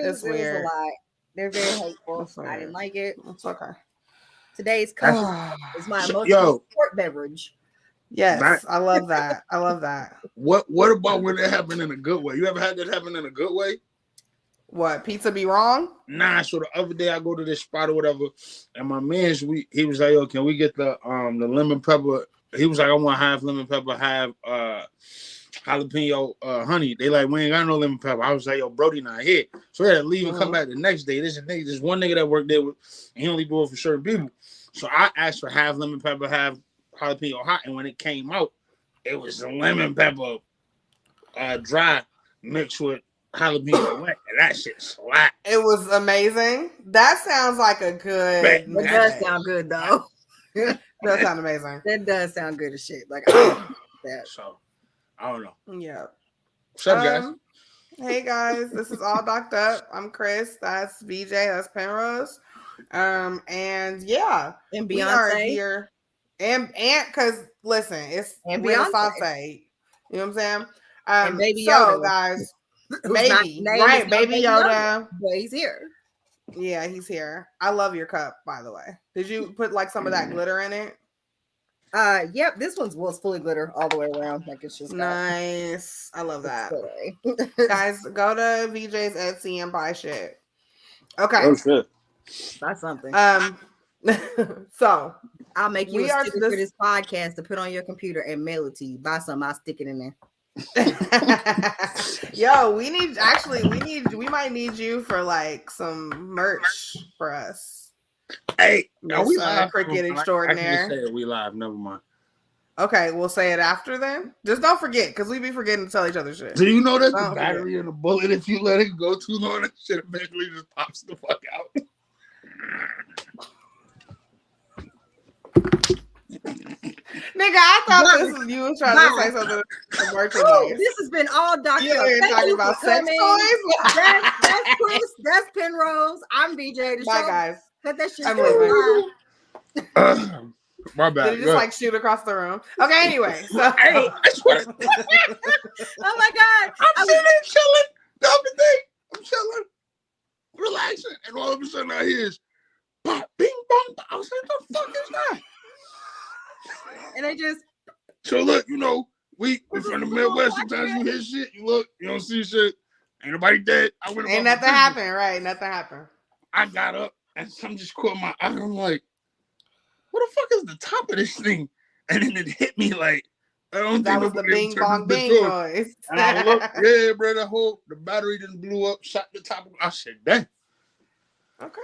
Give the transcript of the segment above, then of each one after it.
It's weird. It was a lot. They're very hateful. I didn't like it. It's okay. Today's cup is my emotional support beverage. Yes, I love that. I love that. What about when it happened in a good way? You ever had that happen in a good way? What, pizza be wrong? Nah, so the other day I go to this spot or whatever, and my man's he was like, yo, can we get the lemon pepper? He was like, I want half lemon pepper, half jalapeno honey. They like, we ain't got no lemon pepper. I was like, yo, Brody not here. So we had to leave and come back the next day. This one nigga that worked there, and he only do it for certain people. So I asked for half lemon pepper, half jalapeno hot, and when it came out, it was the lemon pepper dry mixed with jalapeno wet, and that shit slapped. It was amazing. That sounds like a good. It does sound good though. That does sound amazing. That does sound good as shit. Like that. So I don't know. Yeah. What's up, guys? Hey guys, this is All Docked Up. I'm Chris. That's VJ. That's Penrose. And yeah, and Beyonce we are here. And because listen, it's and Beyonce. You know what I'm saying? And Baby Yoda, guys. Baby Yoda. But he's here. Yeah, he's here. I love your cup, by the way. Did you put like some of that glitter in it? Yep. This was fully glitter all the way around. Like it's just nice. I love that. Guys, go to VJ's Etsy and buy shit. Okay. Oh shit. That's something. So I'll make you a sticker for this podcast to put on your computer and mail it to you. Buy some, I'll stick it in there. Yo, we might need you for like some merch for us. Hey, are we live? Cricket extraordinaire. I can just say we live. Never mind. Okay, we'll say it after then. Just don't forget, because we be forgetting to tell each other shit. Do you know that the battery in a bullet, if you let it go too long, that shit eventually just pops the fuck out? Nigga, I thought you was trying to say something to merchandise. This has been All Docked Up. You're talking about sex toys? That's Chris. That's Penrose. I'm VJ. Bye, guys. Cut that shit. I'm leaving. My bad. Did it just like shoot across the room? Okay, anyway. So. Hey, I swear. Oh my God. I'm sitting there chilling. The other day, I'm chilling, relaxing, and all of a sudden I hear pop, bing, bong. I was like, what the fuck is that? And they just. So look, you know, we from the Midwest. Sometimes you hear shit, you look, you don't see shit. Ain't nobody dead. Ain't nothing happened, right? Nothing happened. I got up and something just caught my eye. I'm like, what the fuck is the top of this thing? And then it hit me like, I don't that think was the bing bong bing noise. And I look, yeah, bro, the battery just blew up, shot the top. I said, damn. Okay.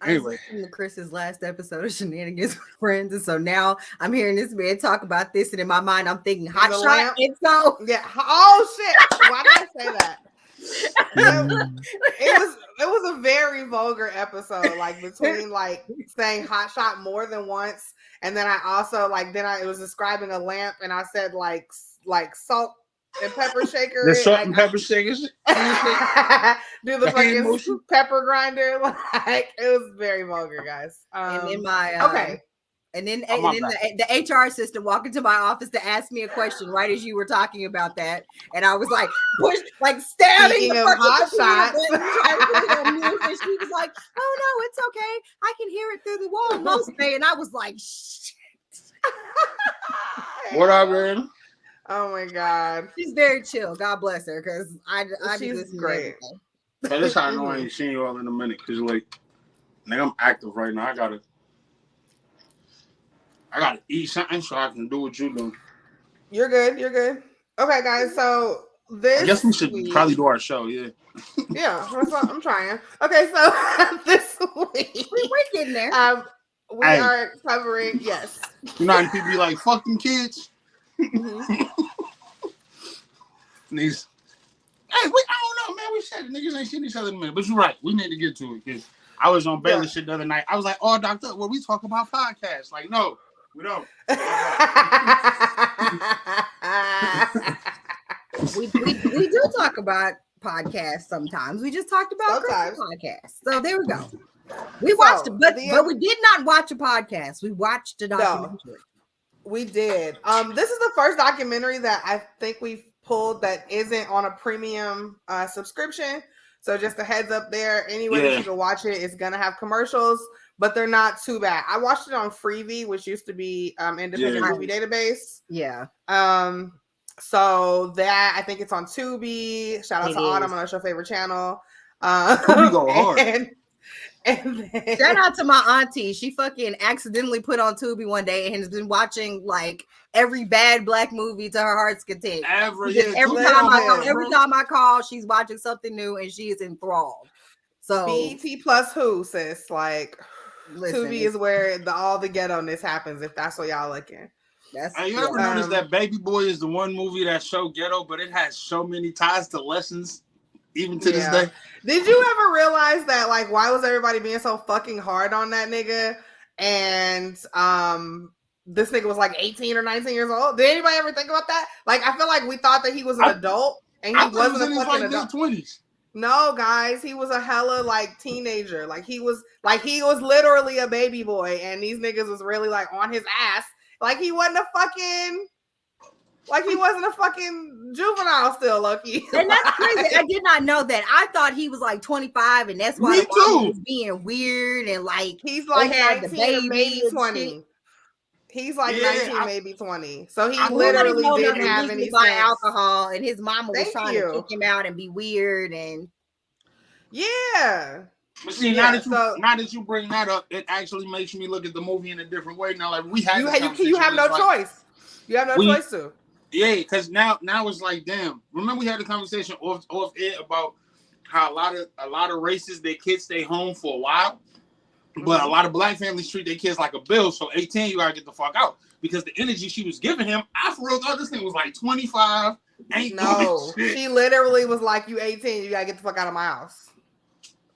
Anyway, I listened to Chris's last episode of Shenanigans with Friends, and so now I'm hearing this man talk about this, and in my mind, I'm thinking hot shot. And so, yeah. Oh shit! Why did I say that? It was a very vulgar episode, like between like saying hot shot more than once, and then I also it was describing a lamp, and I said like salt and pepper shaker. The salt and pepper shakers. Do the fucking pepper grinder. Like it was very vulgar, guys. And in my okay. And then the HR assistant walked into my office to ask me a question right as you were talking about that. And I was like, stabbing the hot shots. And she was like, oh no, it's okay. I can hear it through the wall most day. And I was like, shit. What up, man? Oh my God. She's very chill. God bless her. Because she's great. So this how I know I ain't seen you all in a minute. Because like, nigga, I'm active right now. I gotta eat something so I can do what you do. You're good. Okay, guys. So this. I guess we should probably do our show. Yeah. Yeah, that's what I'm trying. Okay, so this week we're getting there. We are covering. Yes. You know how people be like, "Fuck them kids." Mm-hmm. These. Hey, I don't know, man. We said the niggas ain't seen each other in a minute, but you're right. We need to get to it because I was on Baylor shit the other night. I was like, "Oh, doctor, well, we talk about podcasts." Like, no. We don't. we do talk about podcasts sometimes. We just talked about podcasts. So there we go. We watched it, but we did not watch a podcast. We watched a documentary. No, we did. This is the first documentary that I think we've pulled that isn't on a premium subscription. So just a heads up there. Anywhere that you can watch it, it's gonna have commercials, but they're not too bad. I watched it on Freevee, which used to be Independent Movie Database. Yeah. So that I think it's on Tubi. Shout out to Autumn, on your favorite channel. Tubi go hard. And then, shout out to my auntie. She fucking accidentally put on Tubi one day and has been watching like every bad black movie to her heart's content. Every time I call, she's watching something new and she is enthralled. So BET plus who, sis? Like, listen, Tubi is where all the ghetto-ness happens, if that's what y'all looking. You ever notice that Baby Boy is the one movie that show ghetto, but it has so many ties to lessons, even to this day? Did you ever realize that, like, why was everybody being so fucking hard on that nigga? And this nigga was like 18 or 19 years old. Did anybody ever think about that? Like, I feel like we thought that he was an adult, and he wasn't a fucking adult. 20s. No, guys, he was a hella like teenager. Like he was literally a baby boy, and these niggas was really like on his ass. Like he wasn't a fucking juvenile still, Loki. And that's crazy. I did not know that. I thought he was like 25, and that's why he was being weird and like he's like 19 or maybe 20. He's like 19, maybe 20. So he literally didn't have any alcohol, and his mama was trying to kick him out and be weird and But see, now that you bring that up, it actually makes me look at the movie in a different way. Now, like we had you have no choice. You have no choice to. Yeah, because now it's like, damn. Remember we had a conversation off air about how a lot of races, their kids stay home for a while. But a lot of black families treat their kids like a bill. So 18, you gotta get the fuck out. Because the energy she was giving him, I for real thought this thing was like 25. She literally was like, you 18, you gotta get the fuck out of my house.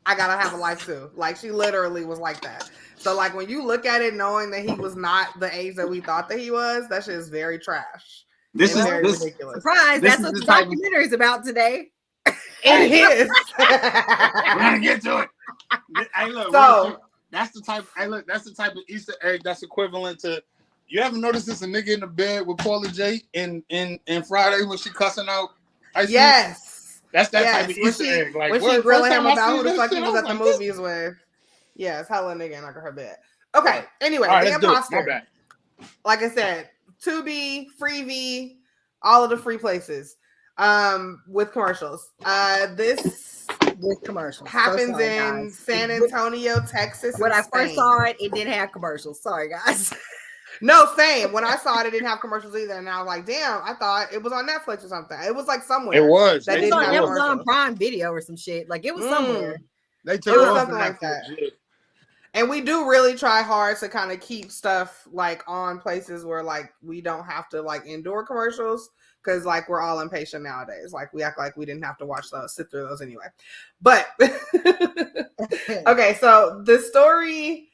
I gotta have a life too. Like she literally was like that. So like when you look at it knowing that he was not the age that we thought that he was, that shit is very trash. This is very ridiculous. Surprise, that's what the documentary is about today. It is. We're gonna get to it. Hey, look, that's the type of Easter egg that's equivalent to. You ever notice this a nigga in the bed with Paula J in Friday when she cussing out Ice Cube? Yes. That's that type of Easter egg. Like when she grilling him about who the fuck he was at the movies with. Yes, hella nigga in her bed. Okay. Anyway, The Imposter. Like I said, Tubi, Freevee, all of the free places. With commercials. This with commercials happens in San Antonio, Texas. When I first saw it, it didn't have commercials. Sorry, guys. No, same. When I saw it, it didn't have commercials either, and I was like, "Damn!" I thought it was on Netflix or something. It was like somewhere. It was. It was on Prime Video or some shit. Like it was somewhere. They took it something like that. And we do really try hard to kind of keep stuff like on places where like we don't have to like endure commercials. Because like we're all impatient nowadays. Like we act like we didn't have to watch those, sit through those anyway. But okay, so the story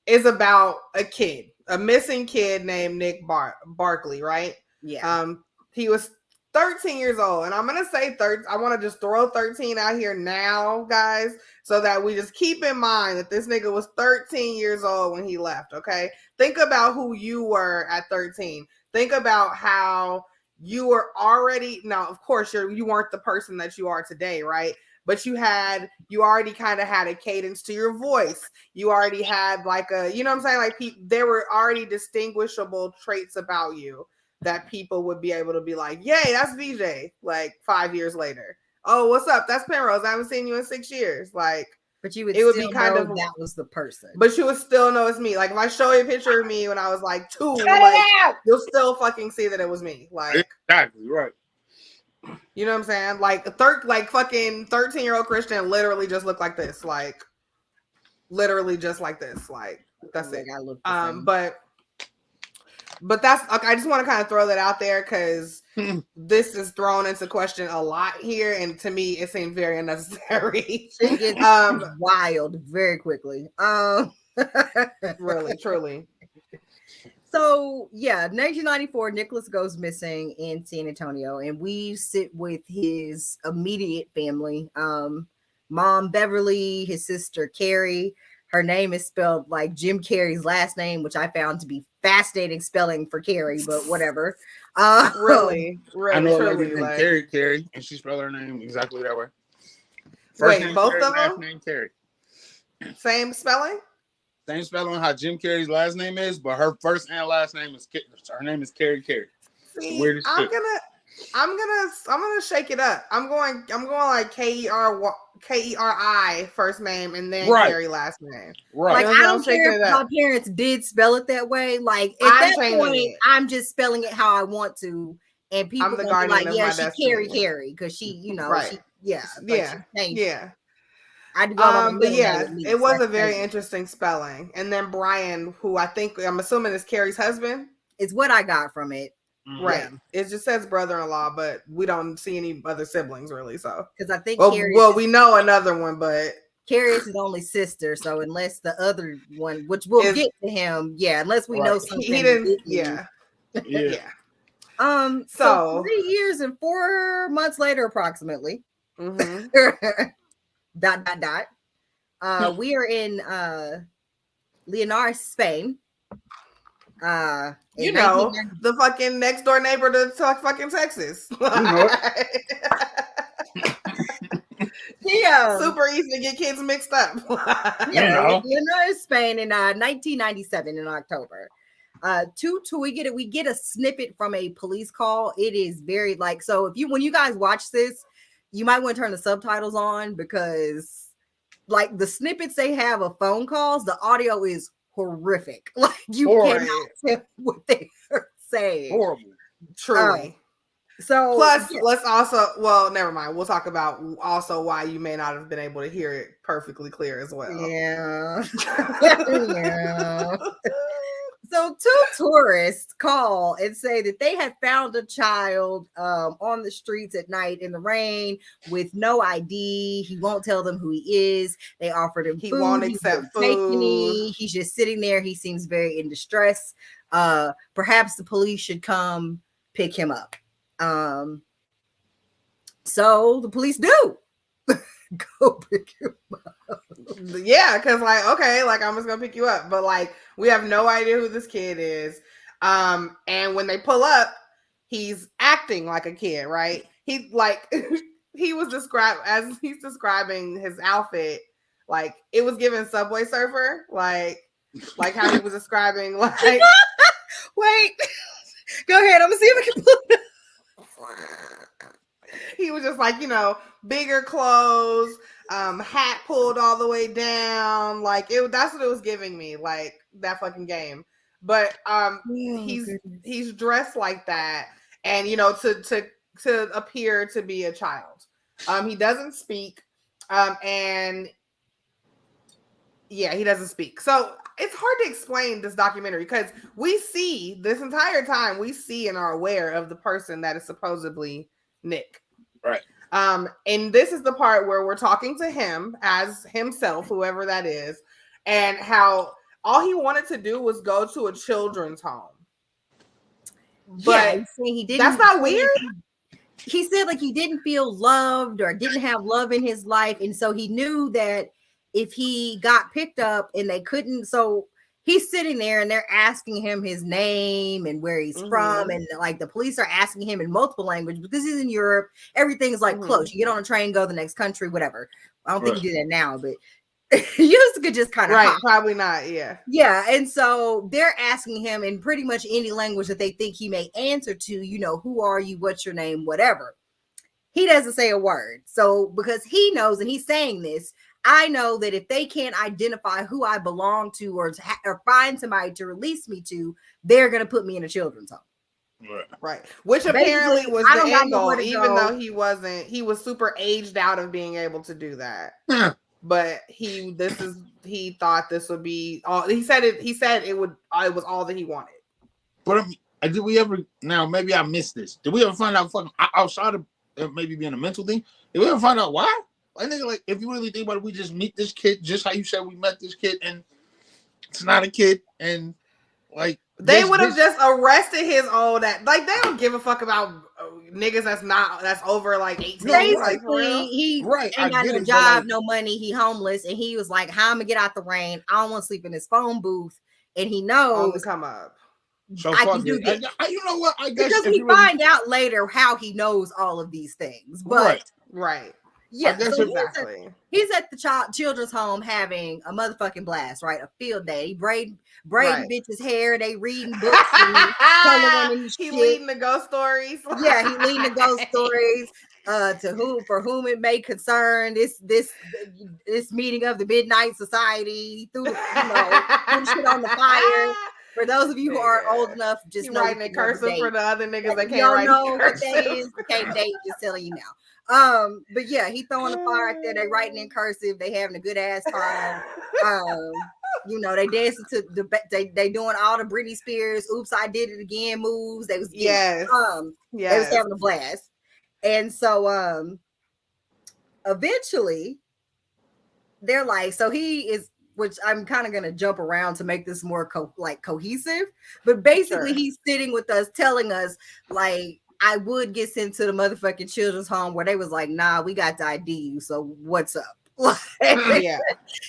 is about a missing kid named Nick Barclay, right? Yeah. He was 13 years old, and I'm gonna say I want to just throw 13 out here now, guys, so that we just keep in mind that this nigga was 13 years old when he left. Okay, think about who you were at 13. Think about how you were already, now of course you weren't the person that you are today, right? But you already kind of had a cadence to your voice. You already had like you know what I'm saying? Like there were already distinguishable traits about you that people would be able to be like, yay, that's VJ. Like 5 years later. Oh, what's up? That's Penrose. I haven't seen you in 6 years. Like, but you would it would be kind of that was the person. But you would still know it's me. Like if I show you a picture of me when I was like 2, like, you'll still fucking see that it was me. Like exactly right. You know what I'm saying? Like fucking 13-year-old Christian literally just looked like this. Like literally just like this. Like that's it. But that's okay. I just want to kind of throw that out there because this is thrown into question a lot here, and to me, it seemed very unnecessary. It gets wild very quickly. Really, truly. So yeah, 1994, Nicholas goes missing in San Antonio, and we sit with his immediate family. Mom Beverly, his sister Carrie. Her name is spelled like Jim Carrey's last name, which I found to be fascinating spelling for Carrie, but whatever. Really, I know truly, like Carrie, and she spelled her name exactly that way. First Wait, name both Carey, of last them? name Carey. Same spelling? Same spelling how Jim Carrey's last name is, but her first and last name is her name is Carey Carey. See, Weirdest I'm shit. gonna shake it up. I'm going like Keri first name and then Carey last name. Right. Like, I don't care if my parents did spell it that way. Like, at that point, I'm just spelling it how I want to. And people I'm the gonna be guardian like, of yeah, my she destiny. Carey, because she, you know, right. she, yeah. Yeah. I do go by the but yeah, name, it was a very interesting spelling. And then Brian, who I'm assuming is Carrie's husband. Is what I got from it. Right. Yeah. It just says brother-in-law, but we don't see any other siblings really. So because I think we know another one, but Carrie is his only sister. So unless the other one, which we'll get to him, unless we know something, he didn't. Yeah. So 3 years and 4 months later, approximately. Mm-hmm. We are in Leonardo, Spain. You know, the fucking next door neighbor to fucking Texas. You know yeah, super easy to get kids mixed up. Leonardo, Spain in 1997 in October. We get a snippet from a police call. It is very so when you guys watch this, you might want to turn the subtitles on because the snippets they have of phone calls, the audio is horrific. Like you cannot tell what they are saying. Horrible. Truly. Plus, let's also never mind. We'll talk about also why you may not have been able to hear it perfectly clear as well. Yeah. Yeah. So 2 tourists call and say that they had found a child on the streets at night in the rain with no ID. He won't tell them who he is. They offered him food. He won't accept food. He's just sitting there. He seems very in distress. Perhaps the police should come pick him up. So the police do. Go pick him up. Yeah, because I'm just gonna pick you up, but we have no idea who this kid is. And when they pull up, he's acting like a kid, right? He he was described as he's describing his outfit, it was given Subway Surfer, like how he was describing Wait, go ahead. I'm gonna see if I can pull it up. He was just bigger clothes, hat pulled all the way down. That's what it was giving me, that fucking game. But he's dressed like that, and to appear to be a child. He doesn't speak, and he doesn't speak. So it's hard to explain this documentary because we see this entire time and are aware of the person that is supposedly Nick. Right. And this is the part where we're talking to him as himself, whoever that is, and how all he wanted to do was go to a children's home. But he didn't. That's not weird. He said he didn't feel loved or didn't have love in his life, and so he knew that if he got picked up and they couldn't, so he's sitting there and they're asking him his name and where he's from. And the police are asking him in multiple languages because he's in Europe. Everything's close. You get on a train, go to the next country, whatever. I don't think you do that now, but you used to just kind of hop. Probably not. Yeah. Yeah. And so they're asking him in pretty much any language that they think he may answer to, who are you? What's your name? Whatever. He doesn't say a word. So because he knows, and he's saying this, I know that if they can't identify who I belong to or find somebody to release me to, they're going to put me in a children's home. Right. Which apparently was the end goal, even though he was super aged out of being able to do that. But he thought this would be all. He said it was all that he wanted. But did we ever, now maybe I missed this. Did we ever find out outside of maybe being a mental thing? Did we ever find out why? If you really think about it, we just meet this kid, just how you said we met this kid, and it's not a kid, and they would have just arrested his old ass. They don't give a fuck about niggas that's over 18. Basically, he ain't got no job, no money, he homeless, and he was like, how I'm gonna get out the rain? I don't want to sleep in his phone booth, and he knows come up. So I can do this. You know what? I guess because we find out later how he knows all of these things, but right. Yeah, so exactly. He's at the children's home having a motherfucking blast, right? A field day. He braiding bitches' hair. They reading books and coloring and he shit. leading the ghost stories. Yeah, he leading the ghost stories. For whom it may concern, this meeting of the Midnight Society. Threw shit on the fire. For those of you who are old enough, just know writing in cursive for the other niggas that can't write. Know what that is. Can't date. Just telling you now. But yeah, he throwing the fire out there. They writing in cursive. They having a good ass time. They dancing to they doing all the Britney Spears "Oops, I Did It Again" moves. They was yes. They was having a blast. And so eventually they're like, so he is, which I'm kind of going to jump around to make this more cohesive, but basically he's sitting with us telling us like, I would get sent to the motherfucking children's home where they was like, nah, we got to ID you. So what's up? Yeah,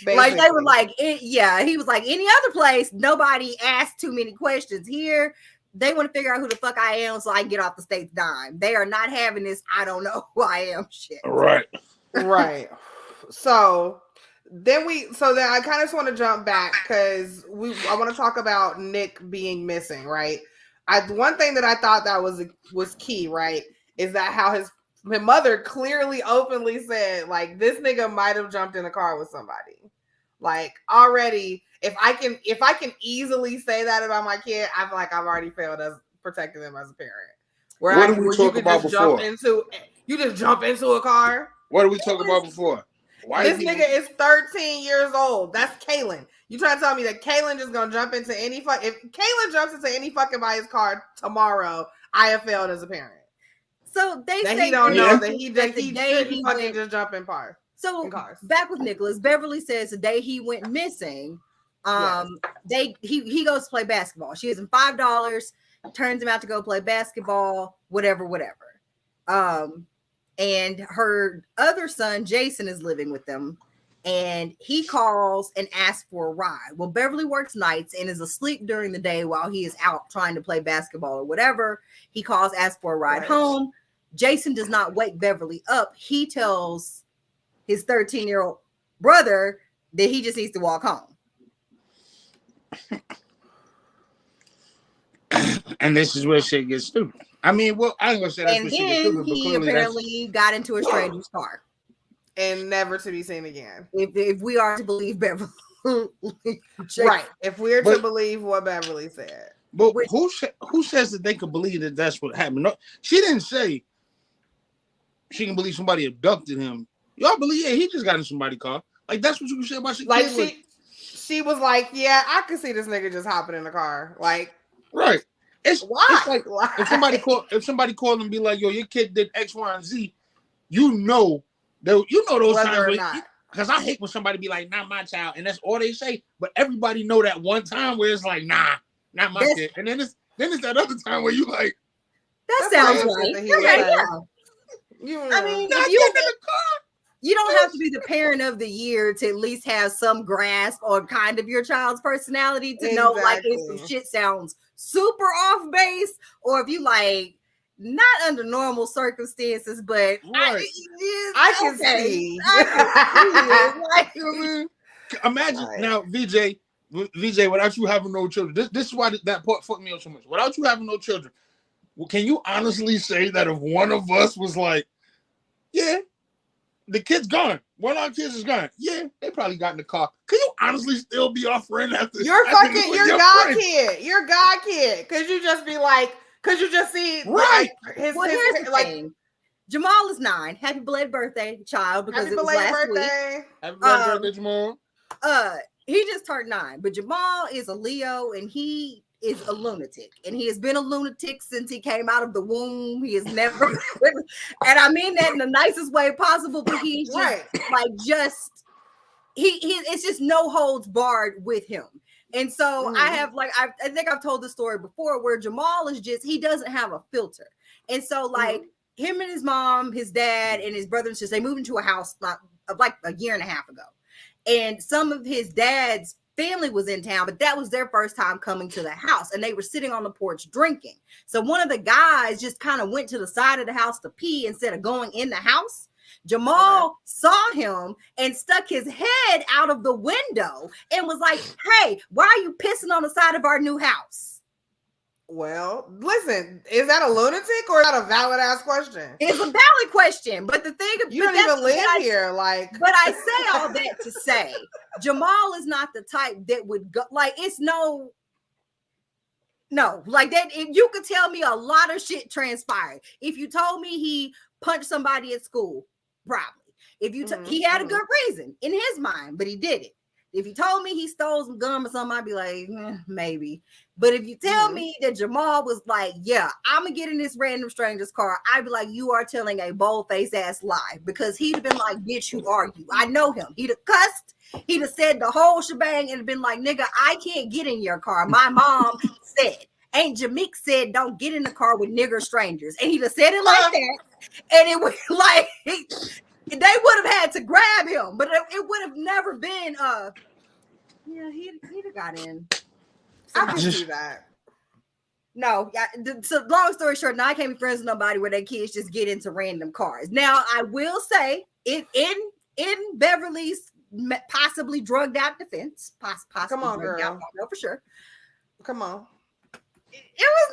like they were like, he was like, any other place, nobody asked too many questions. Here they want to figure out who the fuck I am so I can get off the state's dime. They are not having this I don't know who I am shit. Right. So then I kind of just want to jump back because I want to talk about Nick being missing, right? One thing that I thought that was key, right, is that how his mother clearly openly said, like, this nigga might have jumped in a car with somebody. Like, already, if I can easily say that about my kid, I feel like I've already failed as protecting them as a parent. What did we talk about before? You just jump into a car. What did we talk about before? This nigga is 13 years old. That's Kaylin. You trying to tell me that Kaylin just gonna jump into any fuck? If Kaylin jumps into any fucking body's car tomorrow, I have failed as a parent. So they that say he don't know that he shouldn't fucking just jump in cars. So back with Nicholas, Beverly says the day he went missing, he goes to play basketball. She gives him $5, turns him out to go play basketball, whatever. And her other son, Jason, is living with them. And he calls and asks for a ride. Well, Beverly works nights and is asleep during the day while he is out trying to play basketball or whatever. He calls, asks for a ride home. Jason does not wake Beverly up. He tells his 13-year-old brother that he just needs to walk home. And this is where shit gets stupid. I mean, well, I ain't gonna say that's where shit gets stupid, but he apparently got into a stranger's car. And never to be seen again. If we are to believe Beverly. Right. If we're to believe what Beverly said. But who says that they could believe that that's what happened? No, she didn't say she can believe somebody abducted him. Y'all believe, he just got in somebody's car. Like, that's what you said about she. Like, she was like, yeah, I could see this nigga just hopping in the car. Like, right. It's like why? If somebody called and be like, yo, your kid did X, Y, and Z, you know those times because I hate when somebody be like, not my child, and that's all they say. But everybody know that one time where it's like, nah, not my kid. And then it's that other time where you like, that sounds right. I mean, you don't have to be the parent of the year to at least have some grasp on kind of your child's personality to know, like, if some shit sounds super off base, or if you like not under normal circumstances, but I can see. Imagine now, VJ, without you having no children, this is why that part fucked me up so much. Without you having no children, well, can you honestly say that if one of us was like, yeah, the kid's gone, one of our kids is gone, yeah, they probably got in the car, can you honestly still be our friend after your god kid? Could you just be like, could you just see here's the thing. Jamal is 9. Happy belated birthday, child, because it was last week. Happy belated birthday, Jamal. He just turned 9, but Jamal is a Leo and he is a lunatic, and he has been a lunatic since he came out of the womb. He has never, and I mean that in the nicest way possible, but he's just it's just no holds barred with him. And so I think I've told this story before where Jamal is he doesn't have a filter. And so him and his mom, his dad, and his brother and sister, they moved into a house like a year and a half ago. And some of his dad's family was in town, but that was their first time coming to the house, and they were sitting on the porch drinking. So one of the guys just kind of went to the side of the house to pee instead of going in the house. Jamal saw him and stuck his head out of the window and was like, hey, why are you pissing on the side of our new house? Well, listen, is that a lunatic or is that a valid ass question? It's a valid question, but the thing you don't even live here, like. But I say all that to say, Jamal is not the type that would go like it's no, like that. If you could tell me a lot of shit transpired. If you told me he punched somebody at school, probably. If you he had a good reason in his mind, but he did it. If you told me he stole some gum or something, I'd be like, maybe. But if you tell me that Jamal was like, yeah, I'm going to get in this random stranger's car, I'd be like, you are telling a bold-faced ass lie. Because he'd have been like, bitch, who are you? I know him. He'd have cussed. He'd have said the whole shebang and been like, nigga, I can't get in your car. My mom said. Aunt Jameek said, don't get in the car with nigger strangers. And he'd have said it like that. And it was like... they would have had to grab him, but it would have never been he'd have got in. I can see that. No, so long story short, now I can't be friends with nobody where their kids just get into random cars. Now I will say in Beverly's possibly drugged out defense, possibly come on, girl, out, I know for sure. Come on. It was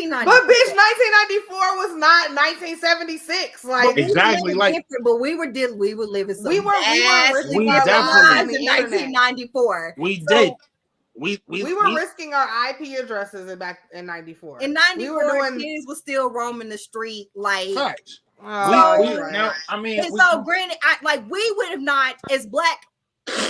1990. But bitch, 1994 was not 1976. Like exactly, like. But we were living. We were risking our lives in 1994. We did. We were risking our IP addresses back in 94. In 94, kids were still roaming the street like. Facts. Now, I mean, granted, we would have not, as Black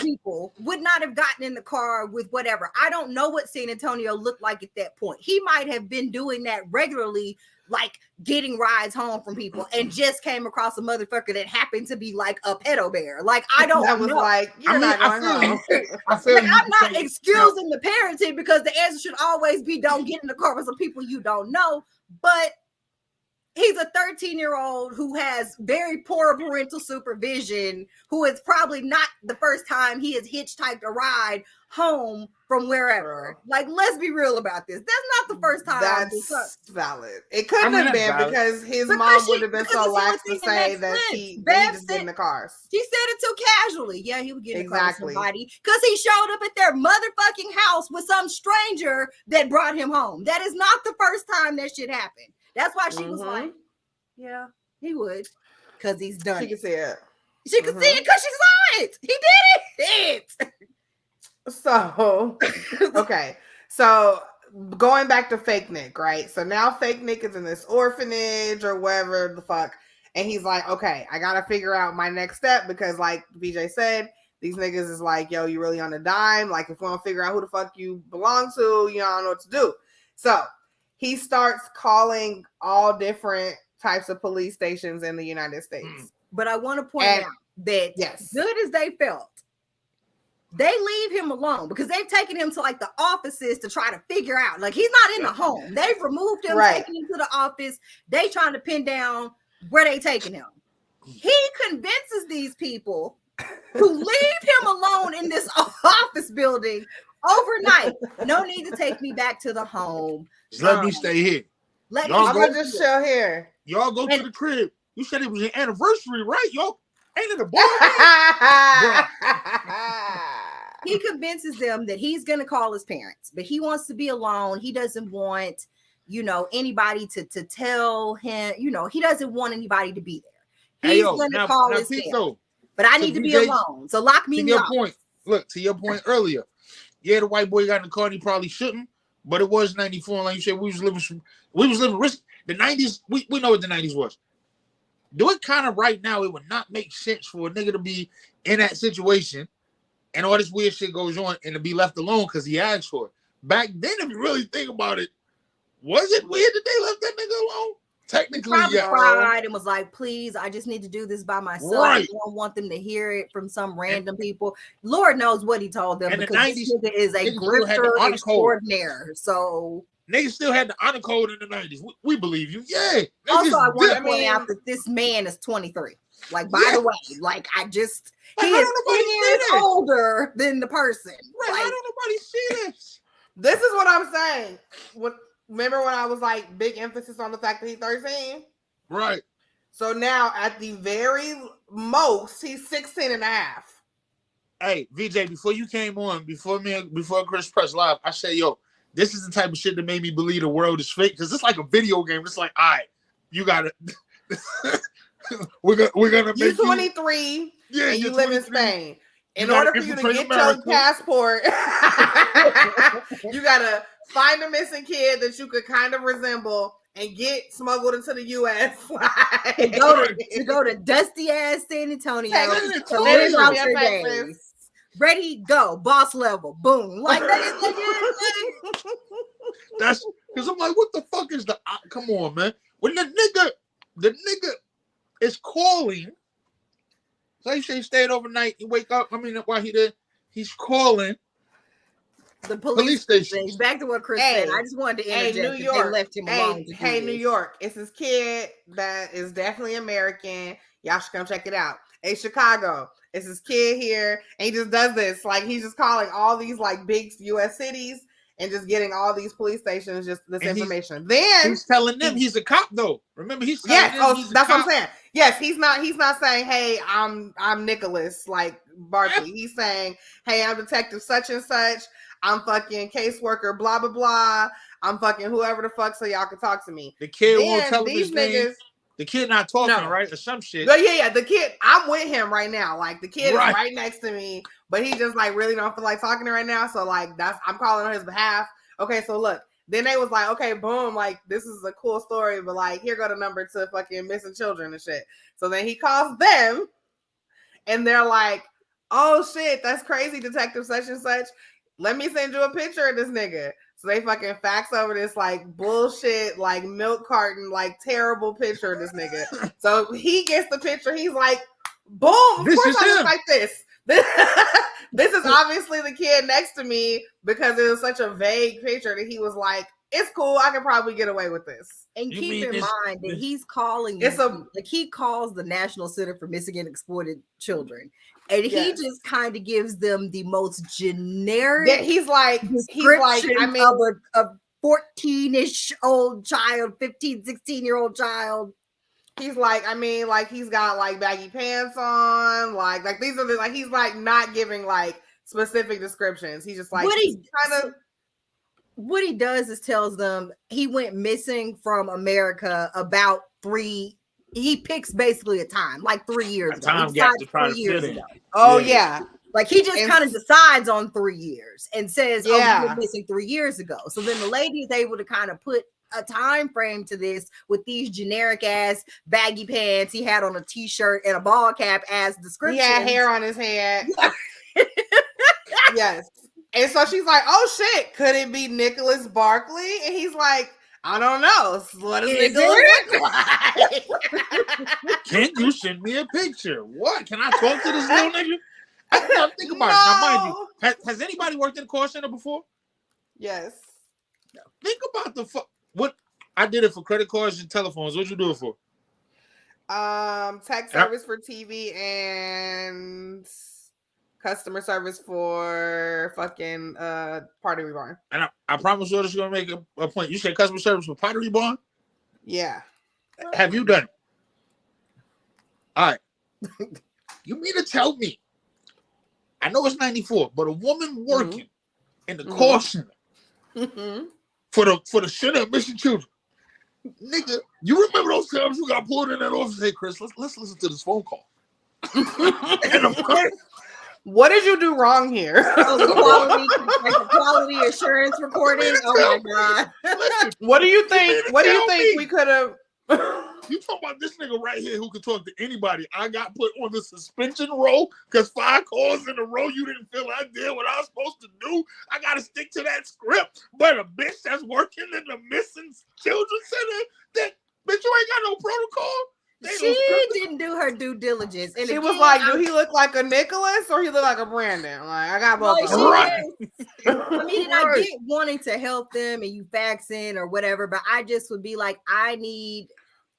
people, would not have gotten in the car with whatever. I don't know what San Antonio looked like at that point. He might have been doing that regularly, like getting rides home from people, and just came across a motherfucker that happened to be like a pedo bear. Like, I don't know. That was like, you're not going home. I'm not excusing the parenting because the answer should always be don't get in the car with some people you don't know. But he's a 13-year-old who has very poor parental supervision, who is probably not the first time he has hitchhiked a ride home from wherever. Like, let's be real about this. That's not the first time. That's valid. It couldn't have been because his mom would have been so lax to say that he just get in the cars. She said it too casually. Yeah, he would get in the car with somebody because he showed up at their motherfucking house with some stranger that brought him home. That is not the first time that shit happened. That's why she was like, yeah, he would. Because he's done. She can see it. She can see it because she saw it. He did it. So, okay. So, going back to Fake Nick, right? So now Fake Nick is in this orphanage or wherever the fuck. And he's like, okay, I got to figure out my next step because like BJ said, these niggas is like, yo, you really on a dime. Like, if we don't figure out who the fuck you belong to, you don't know what to do. So, he starts calling all different types of police stations in the United States. But I want to point out that good as they felt, they leave him alone because they've taken him to like the offices to try to figure out. Like, he's not in the home. They've removed him, taken him to the office. They trying to pin down where they taking him. He convinces these people to leave him alone in this office building overnight. No need to take me back to the home. Just let me stay here. I'm gonna just chill here. Y'all go to the crib. You said it was your anniversary, right? Y'all ain't it a boy? He convinces them that he's gonna call his parents, but he wants to be alone. He doesn't want, anybody to tell him. He doesn't want anybody to be there. He's gonna call his parents. But I need to be alone. So lock me in the point. Look, to your point earlier. Yeah, the white boy got in the car and he probably shouldn't. But it was 94, like you said, we was living risk. The 90s, we know what the 90s was. Do it kind of right now, it would not make sense for a nigga to be in that situation and all this weird shit goes on and to be left alone because he asked for it. Back then, if you really think about it, was it weird that they left that nigga alone? Technically, he cried and was like, please, I just need to do this by myself. Right. I don't want them to hear it from some random people. Lord knows what he told them because this nigga is a grifter extraordinaire. So niggas still had the honor code in the 90s. We believe you. Yeah. Also, I want to point out that this man is 23. Like, by the way, like, he is 10 years older than the person. Right. Like, how don't nobody see this? This is what I'm saying. Remember when I was like, big emphasis on the fact that he's 13? Right. So now at the very most, he's 16 and a half. Hey, VJ, before you came on, before Chris pressed live, I said, yo, this is the type of shit that made me believe the world is fake. Because it's like a video game. It's like, all right, you got it. we're gonna You're make 23 and you live in Spain. In order for you to get America. your passport, you gotta find a missing kid that you could kind of resemble and get smuggled into the U.S. to go to dusty ass San Antonio to live out your days. Ready, go, boss level, boom. Like that. That's because I'm like, what the fuck is the? Come on, man. When the nigga is calling. So he say he stayed overnight. He wake up. I mean, while he's calling the police station. Back to what Chris said. I just wanted to interject. New York, they left him alone. New York. It's this kid that is definitely American. Y'all should come check it out. Hey, Chicago. It's this kid here, and he just does this. Like, he's just calling all these like big U.S. cities and just getting all these police stations just this information. Then he's telling them he's a cop, though. Remember, he's telling them he's that's what I'm saying. Yes, he's not saying, hey, I'm Nicholas like Barclay. He's saying, hey, I'm detective such and such. I'm fucking caseworker, blah blah blah. I'm fucking whoever the fuck, so y'all can talk to me. The kid won't tell him his name. The kid not talking, right? Or some shit. But yeah. The kid, I'm with him right now. Like, the kid is right next to me, but he just like really don't feel like talking to right now. So like I'm calling on his behalf. Okay, so look. Then they was like, okay, boom, like this is a cool story, but like here go the number to fucking missing children and shit. So then he calls them, and they're like, oh shit, that's crazy, detective such and such. Let me send you a picture of this nigga. So they fucking fax over this like bullshit, like milk carton, like terrible picture of this nigga. So he gets the picture. He's like, boom, of course I look like this. This is obviously the kid next to me because it was such a vague picture that he was like, it's cool. I can probably get away with this. And keep in mind that he's calling he calls the National Center for Missing and Exploited Children. And he just kind of gives them the most generic. He's like, I mean, of a 14-ish old child, 15, 16-year-old child. He's like, I mean, like he's got like baggy pants on, like these are like he's like not giving like specific descriptions. He's just like what he does is tells them he went missing from America about 3. He picks basically a time, like 3 years ago. Time gap to try to fit in. Oh yeah. Like he just kind of decides on 3 years and says, "Oh, you were missing 3 years ago." So then the lady is able to kind of put a time frame to this with these generic ass baggy pants he had on a t-shirt and a ball cap as description. He had hair on his head. Yes. And so she's like, "Oh shit, could it be Nicholas Barclay?" And he's like, I don't know. What does Nicholas look like? Can you send me a picture? What? Can I talk to this little nigga? I think about it. Now, mind you, has anybody worked in a call center before? Yes. Think about what I did it for credit cards and telephones. What'd you do it for? Tech service for TV and customer service for fucking Pottery Barn. And I promise you, this is gonna make a point. You said customer service for Pottery Barn? Yeah. Have you done it? All right. You mean to tell me? I know it's 94, but a woman working in the call center for the center of missing children. Nigga, you remember those times you got pulled in that office? Hey, Chris, let's listen to this phone call. And of course, what did you do wrong here? Oh, the quality assurance recording. Oh my god! Listen, what do you think? What do you think we could have? You talking about this nigga right here who can talk to anybody? I got put on the suspension roll because 5 calls in a row you didn't feel I did what I was supposed to do. I gotta stick to that script. But a bitch that's working in the missing children center, that bitch, you ain't got no protocol. She didn't do her due diligence. And she was like, do he look like a Nicholas or he look like a Brandon? Like, I got both. Right. I mean, I get wanting to help them and you faxing or whatever, but I just would be like, I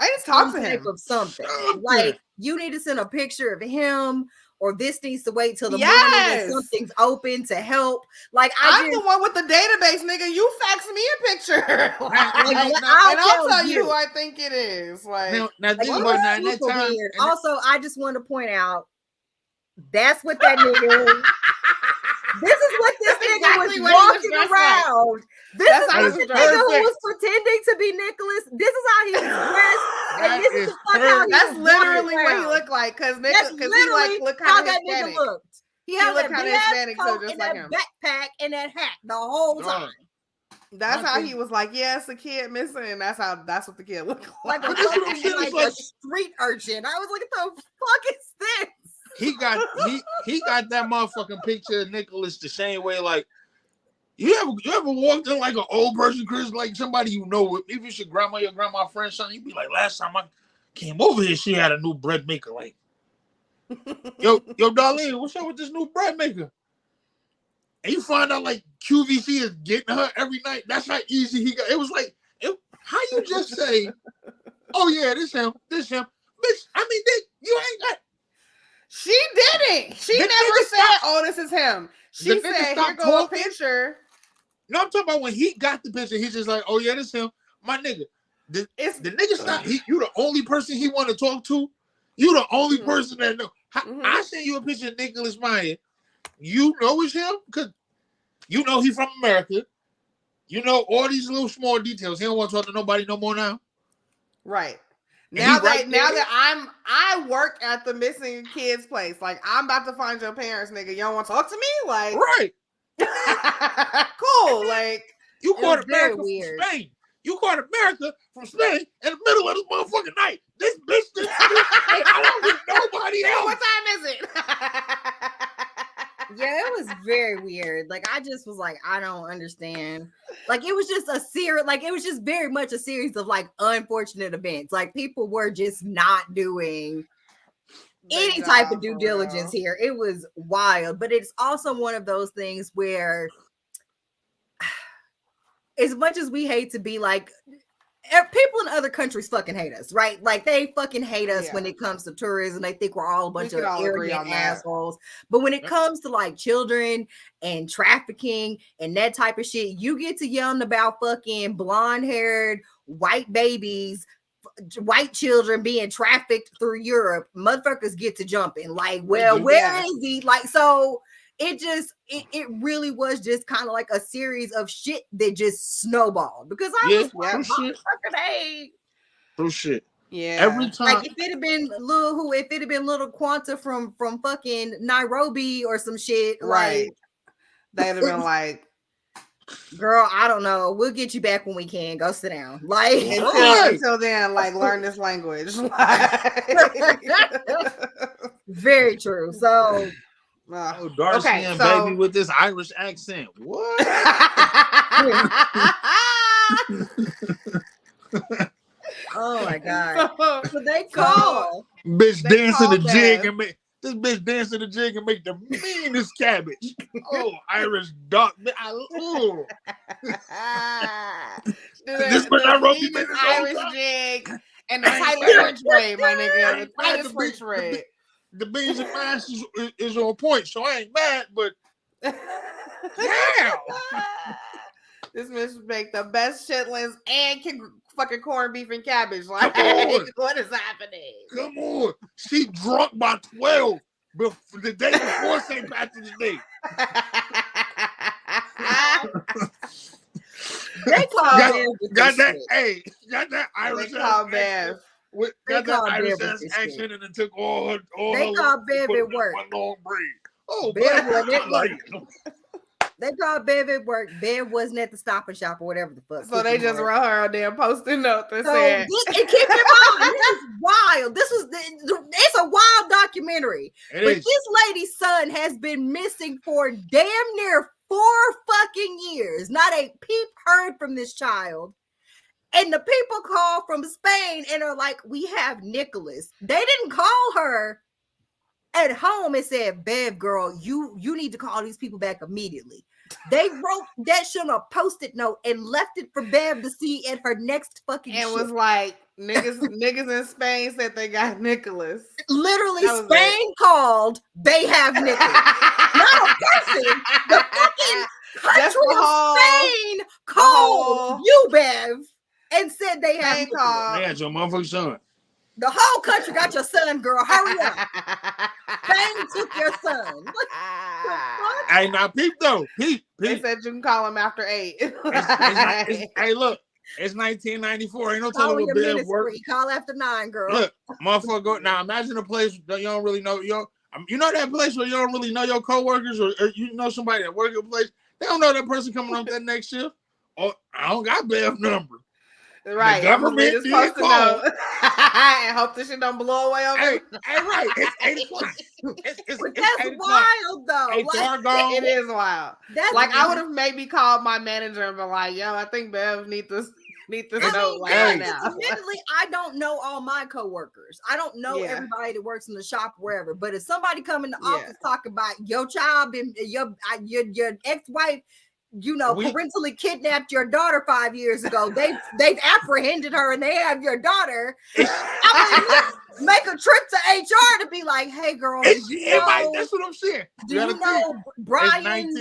just talk to him of something. Like, you need to send a picture of him or this needs to wait till the morning when something's open to help. Like I'm the one with the database, nigga. You fax me a picture. and I'll tell you who I think it is. Like, now think about that time. Also, I just want to point out that's what that nigga. This is what this nigga was walking around. Like. This is what the nigga who was pretending to be Nicholas. This is how he was dressed. And this is how he That's literally what he looked like. Because he like look how that nigga looked. He had that big ass coat and that backpack and that hat the whole time. That's how he was like, yeah, it's a kid missing. That's what the kid looked like. Like a street urchin. I was like, what the fuck is this? He got that motherfucking picture of Nicholas the same way. Like, you ever walked in like an old person, Chris, like somebody you know, even if your grandma friend, something, you'd be like, last time I came over here, she had a new bread maker. Like, yo, Darlene, what's up with this new bread maker? And you find out like QVC is getting her every night. That's how easy he got. It was like, how you just say, oh yeah, this him, bitch. I mean, you ain't got. She didn't. She never said, "Oh, this is him." She said, "Here go a picture." No, I'm talking about when he got the picture. He's just like, "Oh yeah, this him, my nigga." The nigga stop. You the only person he want to talk to. You the only person that know. I sent you a picture of Nicholas Meyer. You know it's him because you know he from America. You know all these little small details. He don't want to talk to nobody no more now. Right. Now that I work at the missing kids place, like I'm about to find your parents, nigga. You don't want to talk to me, like right? Cool, like you caught America from Spain. You caught America from Spain in the middle of this motherfucking night. This bitch, I don't get nobody else. What time is it? Yeah, it was very weird. Like I just was like, I don't understand. Like it was just a series. Like it was just very much a series of like unfortunate events. Like people were just not doing any type of due diligence here. It was wild, but it's also one of those things where, as much as we hate to be like, people in other countries fucking hate us, right? Like they fucking hate us when it comes to tourism. They think we're all a bunch of arrogant assholes. But when it comes to like children and trafficking and that type of shit, you get to yelling about fucking blonde-haired white babies, white children being trafficked through Europe. Motherfuckers get to jumping. Like, well, where is he? Like, so it really was just kind of like a series of shit that just snowballed because I was like, true shit. Yeah. Every time, like if it had been little Quanta from fucking Nairobi or some shit, right? Like they'd have been like, girl, I don't know. We'll get you back when we can. Go sit down. Like until then, like learn this language. Very true. So. Darcy and baby with this Irish accent. What? Oh my god! So they call bitch dancing the jig and make this bitch dancing the jig and make the meanest cabbage. Oh, Irish duck. This Nairobi Irish jig and the Tyler French braid, my nigga. The Tyler French braid. The beans and mash is on point, so I ain't mad, but damn. This bitch make the best chitlins and fucking corned beef and cabbage. Like, what is happening? Come on. She drunk by 12 the day before St. Patrick's Day. They got that Irish accent. Got that Irish accent and it took all her. They called Bev at work. One long braid. Oh, Bev wasn't at work. They called Bev at work. Bev wasn't at the Stop and Shop or whatever the fuck. So they just wrote her a damn post-it note that said. And keep in mind, this is wild. It's a wild documentary. This lady's son has been missing for damn near 4 fucking years. Not a peep heard from this child. And the people call from Spain and are like, we have Nicholas. They didn't call her at home and said, Bev, girl, you need to call these people back immediately. They wrote that shit on a post-it note and left it for Bev to see at her next fucking and was like, Niggas in Spain said they got Nicholas. Literally, Spain called. They have Nicholas. Not a person. The fucking country of Spain called you, Bev, and said they have Nicholas. They got your motherfucking son. The whole country got your son, girl. Hurry up. Spain took your son. Hey, now peep though. Peep. They said you can call him after 8. Hey, look. It's 1994. Ain't no telling what Bev work. Call after 9, girl. Look, motherfucker. Go now. Imagine a place that you don't really know. You know that place where you don't really know your coworkers, or you know somebody that work at a place. They don't know that person coming up that next shift. Oh, I don't got Bev number. Right. The government is supposed to know. I hope this shit don't blow away over. Hey, right. It's 8 o'clock. That's wild, though. It is wild. That's like I would have maybe called my manager and been like, "Yo, I think Bev need this note right now." Admittedly, I don't know all my coworkers. I don't know everybody that works in the shop or wherever. But if somebody come in the office talking about your child and your ex-wife, parentally kidnapped your daughter 5 years ago. They've apprehended her and they have your daughter. I mean, make a trip to HR to be like, "Hey, girl, that's what I'm saying. Do you know Brian?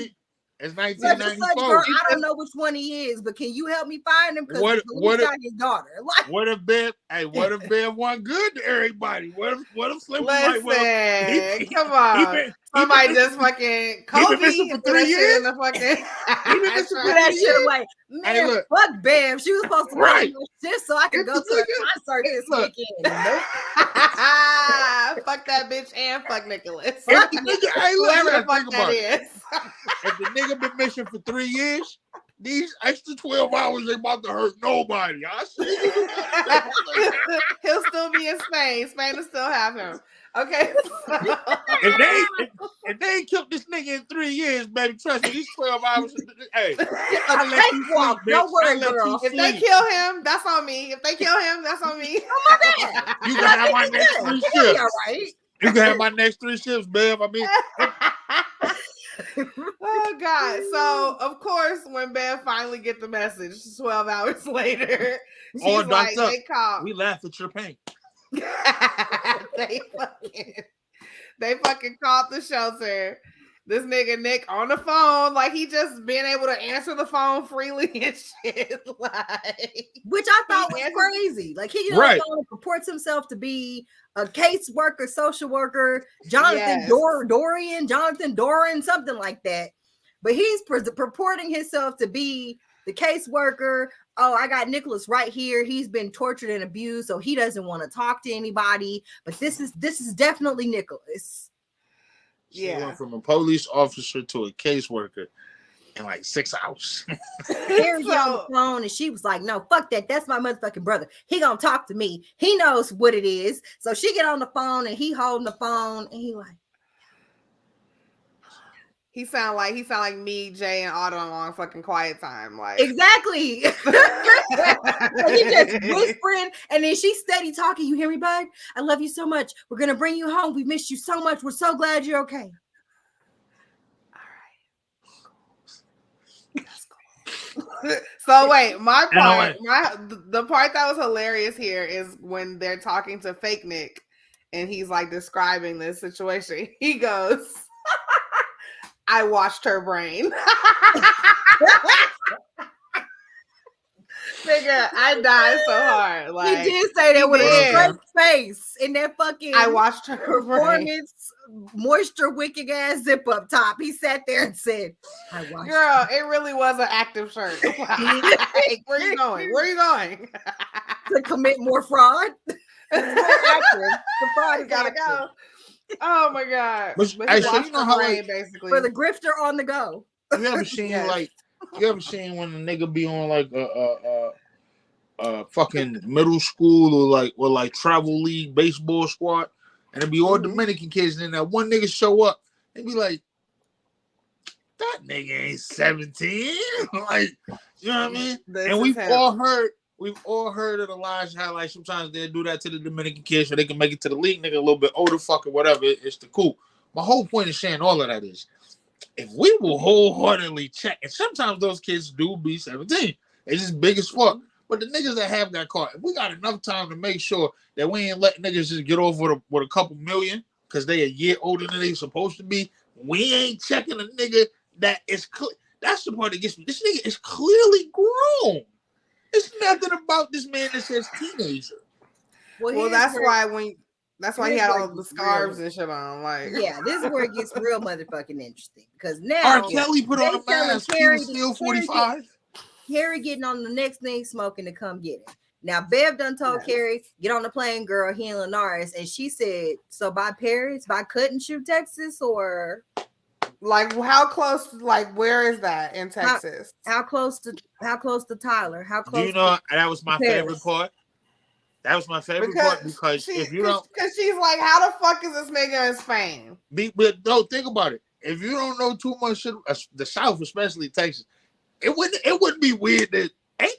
It's 1994. I don't know which one he is, but can you help me find him? Because he's got his daughter. What if Bev? Hey, what if Bev wasn't good to everybody? What if Slim? Listen, come on. Somebody just fucking Kobe for 3 years. That shit away. Man, hey, look, fuck Bev. She was supposed to work shit so I could go to a concert this weekend. Nope. Fuck that bitch and fuck Nicholas. Whoever the fuck that is. If the nigga been missing for 3 years, these extra 12 hours ain't about to hurt nobody. I see. He'll still be in Spain. Spain will still have him. Okay. If they ain't killed this nigga in 3 years, baby, trust me, these 12 hours. Hey, don't worry, girl. If they kill him, that's on me. If they kill him, that's on me. Oh my bad. You can have my next 3 shifts. All right. You can have my next 3 shifts, Bev. I mean. Oh God. So of course when Bev finally get the message 12 hours later, she's like, they called. We laugh at your pain. they fucking called the shelter. This nigga Nick on the phone, like he just been able to answer the phone freely and shit. Which I thought was crazy. Like he purports himself to be a caseworker, social worker, Jonathan Doran, something like that. But he's purporting himself to be the caseworker. Oh, I got Nicholas right here. He's been tortured and abused, so he doesn't want to talk to anybody. But this is definitely Nicholas. She went from a police officer to a caseworker in like 6 hours. Harry on the phone, and she was like, "No, fuck that. That's my motherfucking brother. He gonna talk to me. He knows what it is." So she get on the phone, and he holding the phone, and he like. He sound like me, Jay, and Autumn on fucking Quiet Time. Like exactly. He just whispering, and then she steady talking. "You hear me, bud? I love you so much. We're gonna bring you home. We missed you so much. We're so glad you're okay." All right. So wait, the part that was hilarious here is when they're talking to fake Nick, and he's like describing this situation. He goes, "I washed her brain." Nigga, I died so hard. Like, he did say that with a straight face in that fucking "I watched her performance moisture wicking ass zip up top." He sat there and said, "I watched." Girl, it really was an active shirt. Like, where you going? Where are you going? To commit more fraud. The fraud gotta go. Oh my God! But so you know how basically for the grifter on the go. You ever seen when the nigga be on like a fucking middle school or like travel league baseball squad, and it be all Dominican kids, and then that one nigga show up and be like, "That nigga ain't 17." Like, you know what I mean? And we've all heard of the lies how like sometimes they do that to the Dominican kids so they can make it to the league, nigga a little bit older, fucking whatever. It's the cool. My whole point of saying all of that is, if we will wholeheartedly check, and sometimes those kids do be 17, it's just big as fuck. But the niggas that have got caught, we got enough time to make sure that we ain't let niggas just get off with a couple million because they a year older than they supposed to be. We ain't checking a nigga that is that's the part that gets me. This nigga is clearly grown. It's nothing about this man that says teenager. Well, that's why he had all the scarves and shit on. Like, yeah, this is where it gets real motherfucking interesting because now R. Kelly put on a mask. He was still 45. Carrie getting on the next thing smoking to come get him. Now, Bev done told Carrie, get on the plane, girl, he and Linares. And she said, so by Paris, by Cut and Shoot, Texas, or like how close, like where is that in Texas? How close to Tyler? How close? Do you know that was my favorite part? That was my favorite part because if you don't, because she's like, how the fuck is this nigga in Spain? But no, think about it. If you don't know too much shit, the South, especially Texas, it wouldn't be weird that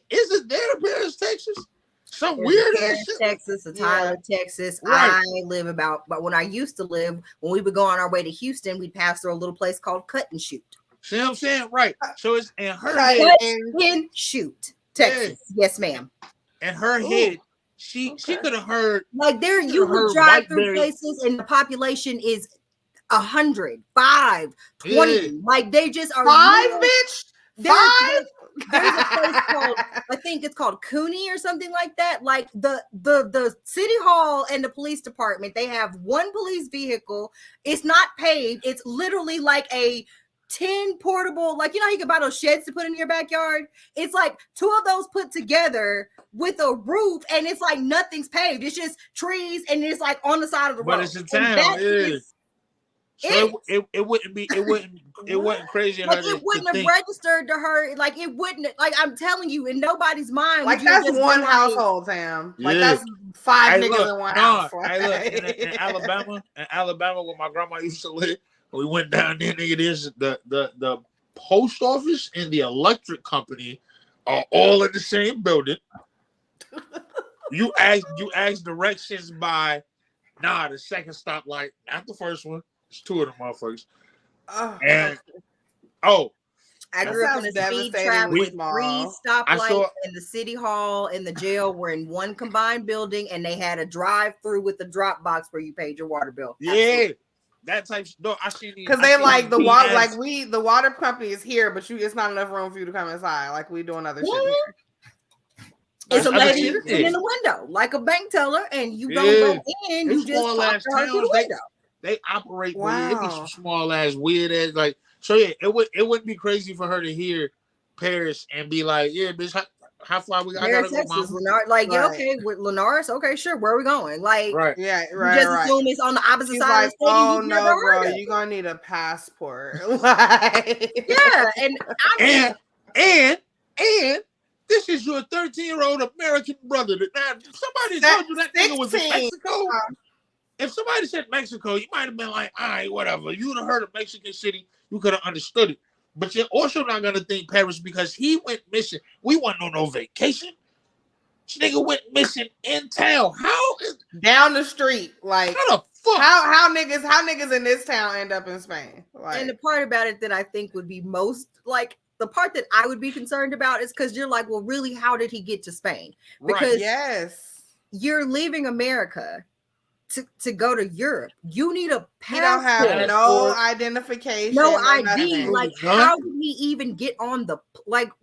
isn't there a Paris, Texas? Some weird ass shit. Texas, a Tyler, Texas. Right. I live but when I used to live, when we would go on our way to Houston, we'd pass through a little place called Cut and Shoot. See what I'm saying? Right. So it's in her head. Cut and Shoot, Texas. Yeah. Yes, ma'am. In her head, she could have heard like there you would drive through places and the population is 100, 5, 20. Yeah. Like they just are 5, bitch. There's a place called, I think it's called Cooney or something like that. Like the city hall and the police department, they have one police vehicle. It's not paved. It's literally like a 10 portable, like you know, you can buy those sheds to put in your backyard. It's like 2 of those put together with a roof, and it's like nothing's paved. It's just trees, and it's like on the side of the road. But it's a town. So it wasn't crazy. Like it wouldn't have registered to her. Like it wouldn't. Like I'm telling you, in nobody's mind. Like that's one household, Sam. Like that's 5 niggas in one house. In Alabama, where my grandma used to live, we went down there. Nigga, there's the post office and the electric company are all in the same building. You ask directions by the second stoplight, not the first one. It's 2 of them motherfuckers. I grew up in a speed trap with 3 stoplights, and the city hall and the jail were in one combined building, and they had a drive-through with a drop box where you paid your water bill. Yeah. Absolutely. That type. No, I see these because they like the water. Like the water company is here, but it's not enough room for you to come inside. Like we doing other shit here. It's a lady in the window, like a bank teller, and you don't go in. You just talk to her through the window. They operate weird. It be some small ass weird ass like. So yeah, it wouldn't be crazy for her to hear Paris and be like, yeah, bitch, how far we got? I gotta go, Linares, like, yeah, okay, with Linares, okay, sure, where are we going? Like, yeah, right. You just assume it's on the opposite side of the state. Oh no, bro, you're gonna need a passport. Like, yeah, and this is your 13-year-old American brother. Now, somebody told you that nigga was in Mexico. If somebody said Mexico, you might have been like, all right, whatever. You would have heard of Mexican City. You could have understood it. But you're also not going to think Paris because he went missing. We wasn't on no vacation. This nigga went missing in town. How is down the street? Like, how the fuck? How niggas in this town end up in Spain? Like, and the part about it that I think would be most like the part that I would be concerned about is because you're like, well, really, how did he get to Spain? Because you're leaving America to go to Europe. You need a passport. You don't have no identification, no ID. Nothing. Like, how did he even get on the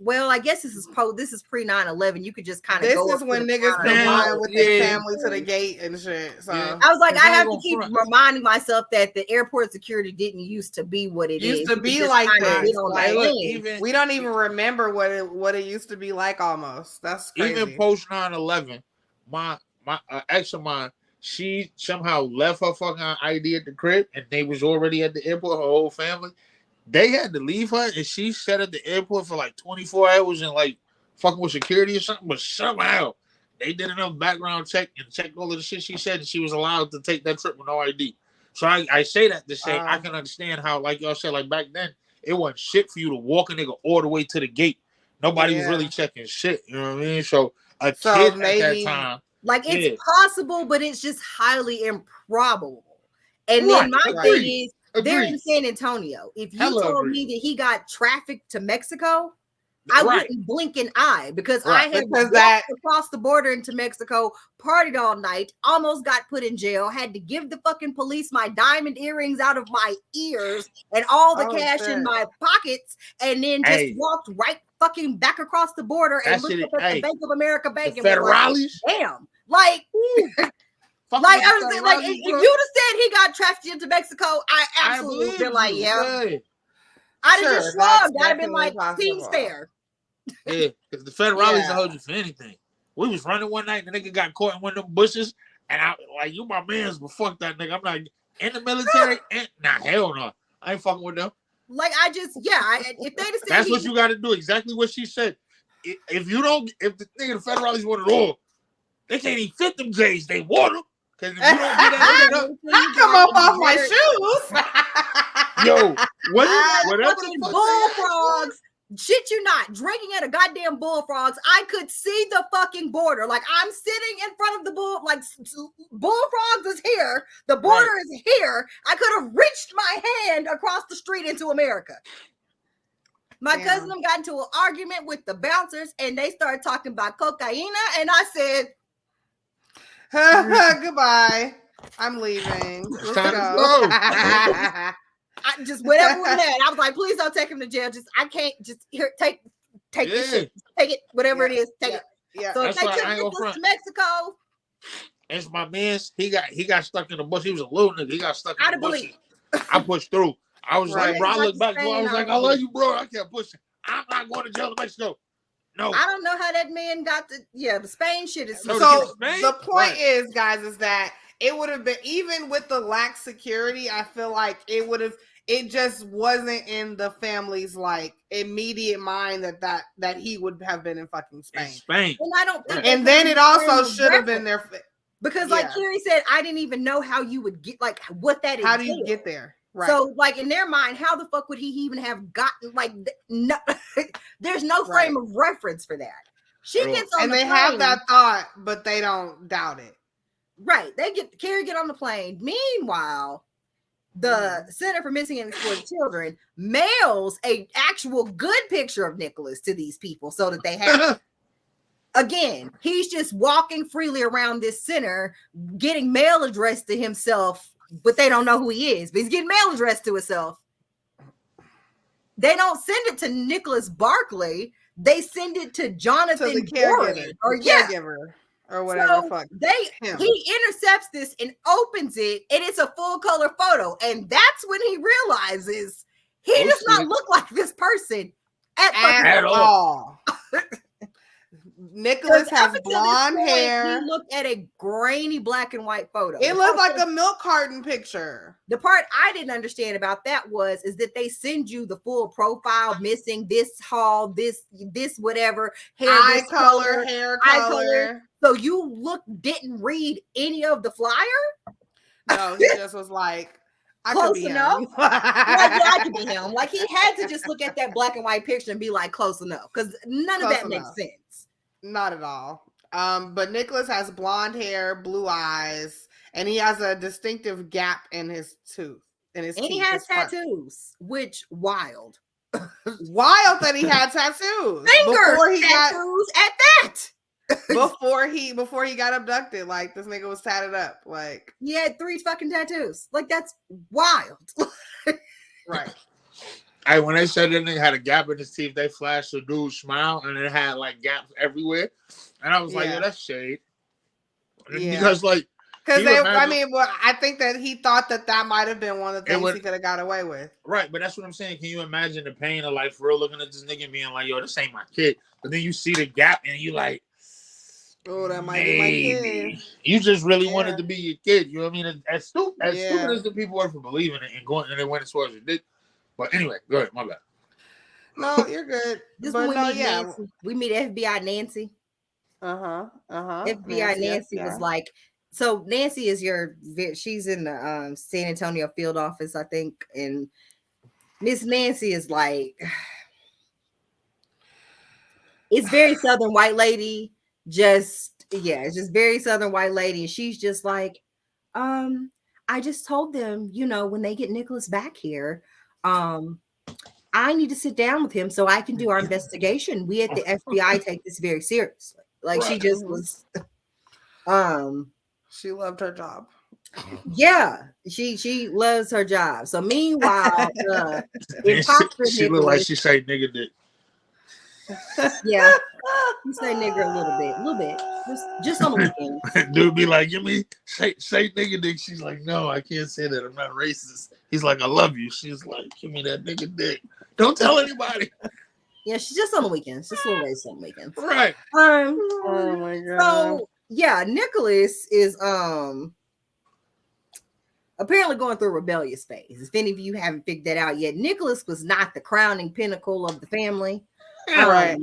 well, I guess this is pre 9/11. You could just kind of go. This is when niggas come on with their family to the gate and shit. So I was like, I have to keep reminding myself that the airport security didn't used to be what it used to be like this. We don't even remember what it used to be like almost. That's crazy. Even post 9/11, my ex of mine, she somehow left her fucking ID at the crib, and they was already at the airport. Her whole family, they had to leave her, and she sat at the airport for like 24 hours and like fucking with security or something. But somehow they did enough background check and checked all of the shit she said, and she was allowed to take that trip with no ID. So I say that to say I can understand how, like y'all said, like back then it wasn't shit for you to walk a nigga all the way to the gate. Nobody was really checking shit. You know what I mean? So kid maybe, at that time. Like, it's possible, but it's just highly improbable. And then my thing is, they're in San Antonio. If you told me that he got trafficked to Mexico, I wouldn't blink an eye because I had walked across the border into Mexico, partied all night, almost got put in jail, had to give the fucking police my diamond earrings out of my ears and all the cash in my pockets, and then just walked right fucking back across the border and looked up at the Bank of America bank and was like, damn, like, like I was like, if you'd have said he got trafficked into Mexico, I absolutely would have been like, yeah. I'd have just shrugged. I'd have been like, seems fair. Yeah, because the federales will hold you for anything. We was running one night, and the nigga got caught in one of them bushes, and I like, you my mans, but fuck that nigga. I'm not in the military. Hell no. I ain't fucking with them. Like, I just, if they'd have said that's what you got to do. Exactly what she said. If you don't, if the nigga, the federales want it all, they can't even fit them J's. They want them. Because if you don't get that nigga up, I come off my shoes. Yo, whatever the fuck bullfrogs. Shit you not, drinking at a goddamn Bullfrogs. I could see the fucking border. Like, I'm sitting in front of the Bullfrogs is here. The border is here. I could have reached my hand across the street into America. My cousin got into an argument with the bouncers, and they started talking about cocaine, and I said, goodbye. I'm leaving. Let's go. I just whatever with that. I was like, please don't take him to jail. Just I can't just here take this shit. Take it, whatever it is, take it. Yeah. So if they took Nicholas to Mexico. It's my man's. He got stuck in the bush. He was a little nigga. He got stuck in the bush. I pushed through. I was like, bro, I looked back. I was like, I love you, bro. I kept pushing. I'm not going to jail in Mexico. No. I don't know how that man got the Spain shit is so the point is, guys, is that it would have been, even with the lax security, I feel like it just wasn't in the family's like immediate mind that he would have been in fucking Spain. And I don't think and then it also should have been there because like Carrie said, I didn't even know how you would get like what that is. How do you get there? Right. So like in their mind, how the fuck would he even have gotten like no there's no frame of reference for that. She gets on and the they plane. have that thought, but they don't doubt it. Right. Carrie get on the plane. Meanwhile, the Center for Missing and Exploited Children mails a actual good picture of Nicholas to these people so that they have again, he's just walking freely around this center, getting mail addressed to himself, but they don't know who he is. But he's getting mail addressed to himself. They don't send it to Nicholas Barclay. They send it to Jonathan caregiver, caregiver. Or whatever. So he intercepts this and opens it, and it's a full color photo, and that's when he realizes he does not look like this person at all. Nicholas has blonde hair. He looked at a grainy black and white photo. It looked like a milk carton picture. The part I didn't understand about that is that they send you the full profile, missing this haul, this whatever, hair, eye color, hair color. So you didn't read any of the flyer? No, he just was like, I close could be enough. him. I could be him. Like he had to just look at that black and white picture and be like, close enough, because none of that makes sense. Not at all. But Nicholas has blonde hair, blue eyes, and he has a distinctive gap in his tooth. And he has tattoos, which wild. Wild that he had tattoos. Finger tattoos at that. Before he got abducted, like this nigga was tatted up. Like he had 3 fucking tattoos. Like that's wild. Right. When they said that nigga had a gap in his teeth, they flashed a dude's smile and it had like gaps everywhere. And I was like, yeah, that's shade. Yeah. Because like I think that he thought that might have been one of the things he could have got away with. Right, but that's what I'm saying. Can you imagine the pain of like for real looking at this nigga and being like, yo, this ain't my kid. But then you see the gap and you like, oh, that might be my kid. You just really wanted to be your kid. You know what I mean? As stupid as the people were for believing it and going and they went as far as it did. But anyway, go ahead. My bad. No, you're good. We meet FBI Nancy. FBI Nancy was like, so Nancy is she's in the San Antonio field office, I think, and Miss Nancy is like, it's very Southern white lady. It's just very Southern white lady, and she's just like, I just told them, when they get Nicholas back here, I need to sit down with him so I can do our investigation. We at the FBI take this very seriously. Like she just was she loved her job. Yeah, she loves her job. So meanwhile, Imposter she look like she say nigga dick. Yeah, you say nigger a little bit, just on the weekend. Dude be like, give me say nigga dick. She's like, no, I can't say that. I'm not racist. He's like, I love you. She's like, give me that nigga dick. Don't tell anybody. Yeah, she's just on the weekends, just a little racist on the weekends. Right. Oh my god. So yeah, Nicholas is apparently going through a rebellious phase. If any of you haven't figured that out yet, Nicholas was not the crowning pinnacle of the family. Right.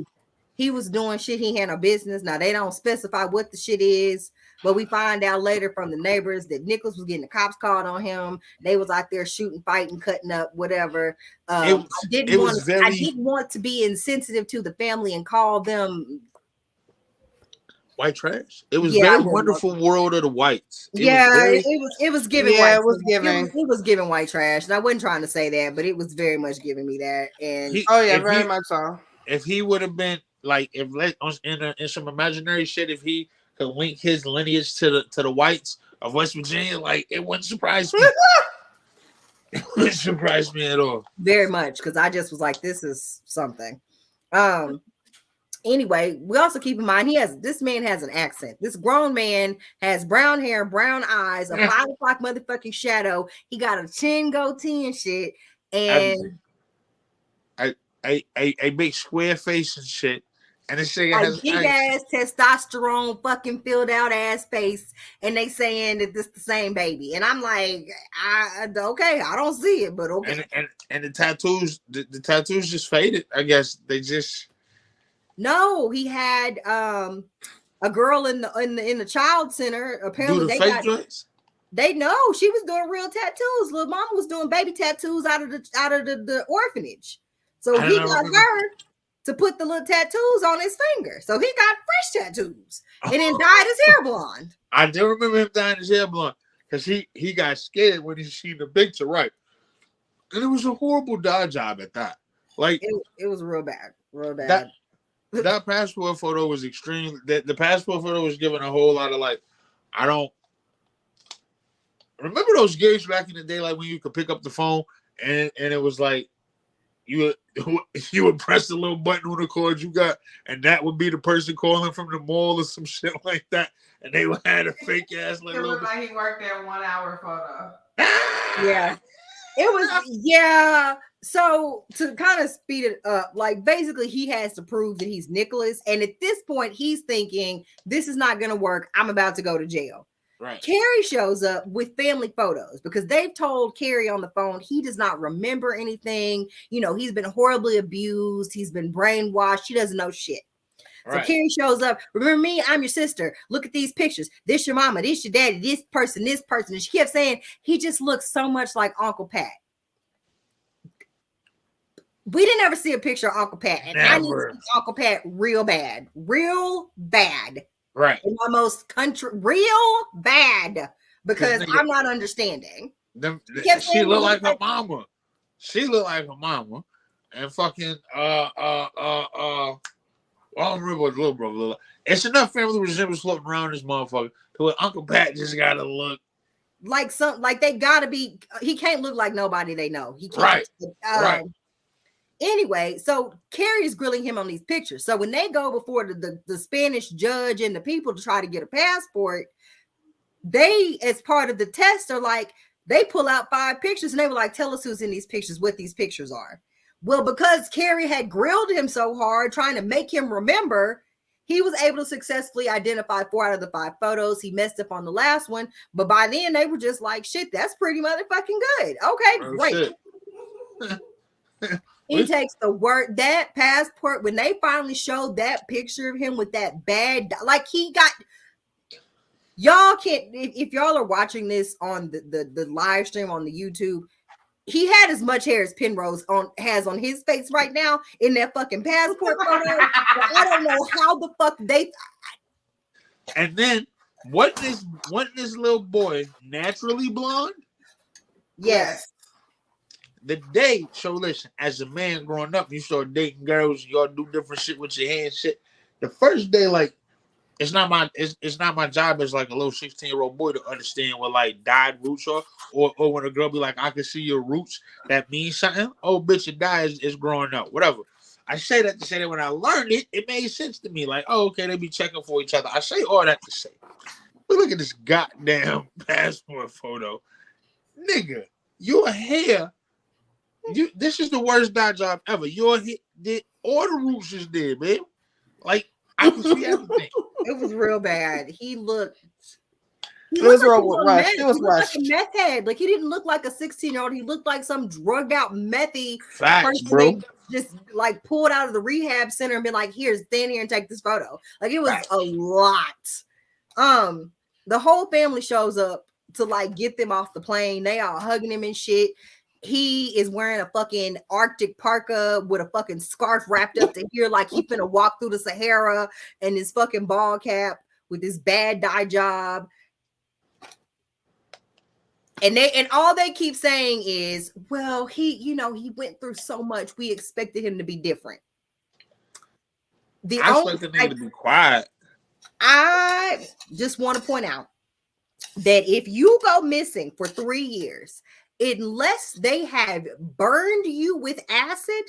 He was doing shit he had no business. Now they don't specify what the shit is, but we find out later from the neighbors that Nicholas was getting the cops called on him. They was out there shooting, fighting, cutting up, whatever. I didn't want to be insensitive to the family and call them white trash. It was very wonderful world of the whites. It was giving. Yeah, it was giving white trash, and I wasn't trying to say that, but it was very much giving me that. And very much so. If he would have been like, if in some imaginary shit, if he could link his lineage to the whites of West Virginia, like it wouldn't surprise me. It wouldn't surprise me at all. Very much, because I just was like, this is something. Anyway, we also keep in mind this man has an accent. This grown man has brown hair, brown eyes, a 5 o'clock motherfucking shadow. He got a chin goatee and shit, and a big square face and shit. And this nigga has big ass testosterone, fucking filled out ass face, and they saying that this the same baby. And I'm like, okay, I don't see it, but okay. And the tattoos, the tattoos just faded. I guess they just. No, he had a girl in the child center. Apparently, they know she was doing real tattoos. Little mama was doing baby tattoos out of the orphanage. So he got her to put the little tattoos on his finger. So he got fresh tattoos and then dyed his hair blonde. I do remember him dyeing his hair blonde because he got scared when he seen the picture, right? And it was a horrible dye job at that. Like it was real bad. That passport photo was extreme. The passport photo was given a whole lot of like, I don't remember those gigs back in the day, like when you could pick up the phone and it was like you would press the little button on the cord you got, and that would be the person calling from the mall or some shit like that, and they would have a fake ass like. It looked like he worked that 1 hour photo. Yeah, it was. So to kind of speed it up, like basically he has to prove that he's Nicholas, and at this point he's thinking this is not going to work. I'm about to go to jail. Right. Carrie shows up with family photos because they've told Carrie on the phone he does not remember anything. You know, he's been horribly abused. He's been brainwashed. He doesn't know shit. Right. So Carrie shows up. Remember me? I'm your sister. Look at these pictures. This your mama. This your daddy. This person. And she kept saying he just looks so much like Uncle Pat. We didn't ever see a picture of Uncle Pat. And I need to see Uncle Pat real bad. Right. In my most real bad, because I'm not understanding. She looked like her mama. She looked like her mama. And fucking I don't remember what little brother looked like. It's enough family resemblance floating around this motherfucker to where Uncle Pat just gotta look like they gotta be. He can't look like nobody they know. He can't. Right. Right. Anyway, so Carrie's grilling him on these pictures. So when they go before the Spanish judge and the people to try to get a passport, they, as part of the test, are like, they pull out 5 pictures and they were like, tell us who's in these pictures, what these pictures are. Well, because Carrie had grilled him so hard trying to make him remember, he was able to successfully identify 4 out of the 5 photos. He messed up on the last one, but by then they were just like, shit, that's pretty motherfucking good. Okay, great. He takes that passport. When they finally showed that picture of him with that bad, like he got, y'all can't, if y'all are watching this on the live stream on the YouTube, he had as much hair as Penrose has on his face right now in that fucking passport photo. I don't know how the fuck they. And then wasn't this little boy naturally blonde? Yes. the day. So listen, as a man growing up, you start dating girls, y'all do different shit with your hands, shit. The first day, like, it's not my job as like a little 16-year-old boy to understand what like dyed roots are, or when a girl be like, I can see your roots, that means something. Oh, bitch, your dye is growing up, whatever. I say that to say that when I learned it, it made sense to me. Like, oh, okay, they be checking for each other. I say all that to say, but look at this goddamn passport photo, nigga. Your hair, this is the worst dye job ever. Your hair did all the roots is there, man. Like I can see everything. It was real bad. He looked. It was real rushed. He looked like a meth head. Like he didn't look like a 16-year-old. He looked like some drugged out methy person bro. just like pulled out of the rehab center and been like, "Here, stand here and take this photo." Like it was a lot. The whole family shows up to like get them off the plane. They all hugging him and shit. He is wearing a fucking Arctic parka with a fucking scarf wrapped up to here, like he finna walk through the Sahara, and his fucking ball cap with this bad dye job. And all they keep saying is, well, he went through so much. We expected him to be different. I expected him to be quiet. I just want to point out that if you go missing for 3 years, unless they have burned you with acid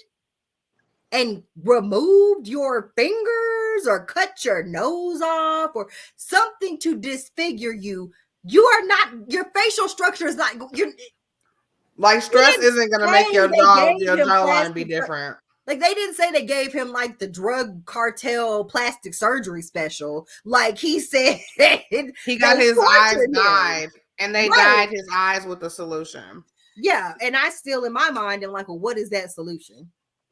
and removed your fingers or cut your nose off or something to disfigure you, you are not, your facial structure is not, you're like stress isn't going to make your jawline be different. Like they didn't say they gave him like the drug cartel plastic surgery special. Like he said he got his eyes dyed and they dyed his eyes with the solution. Yeah. And I still in my mind am like, well, what is that solution?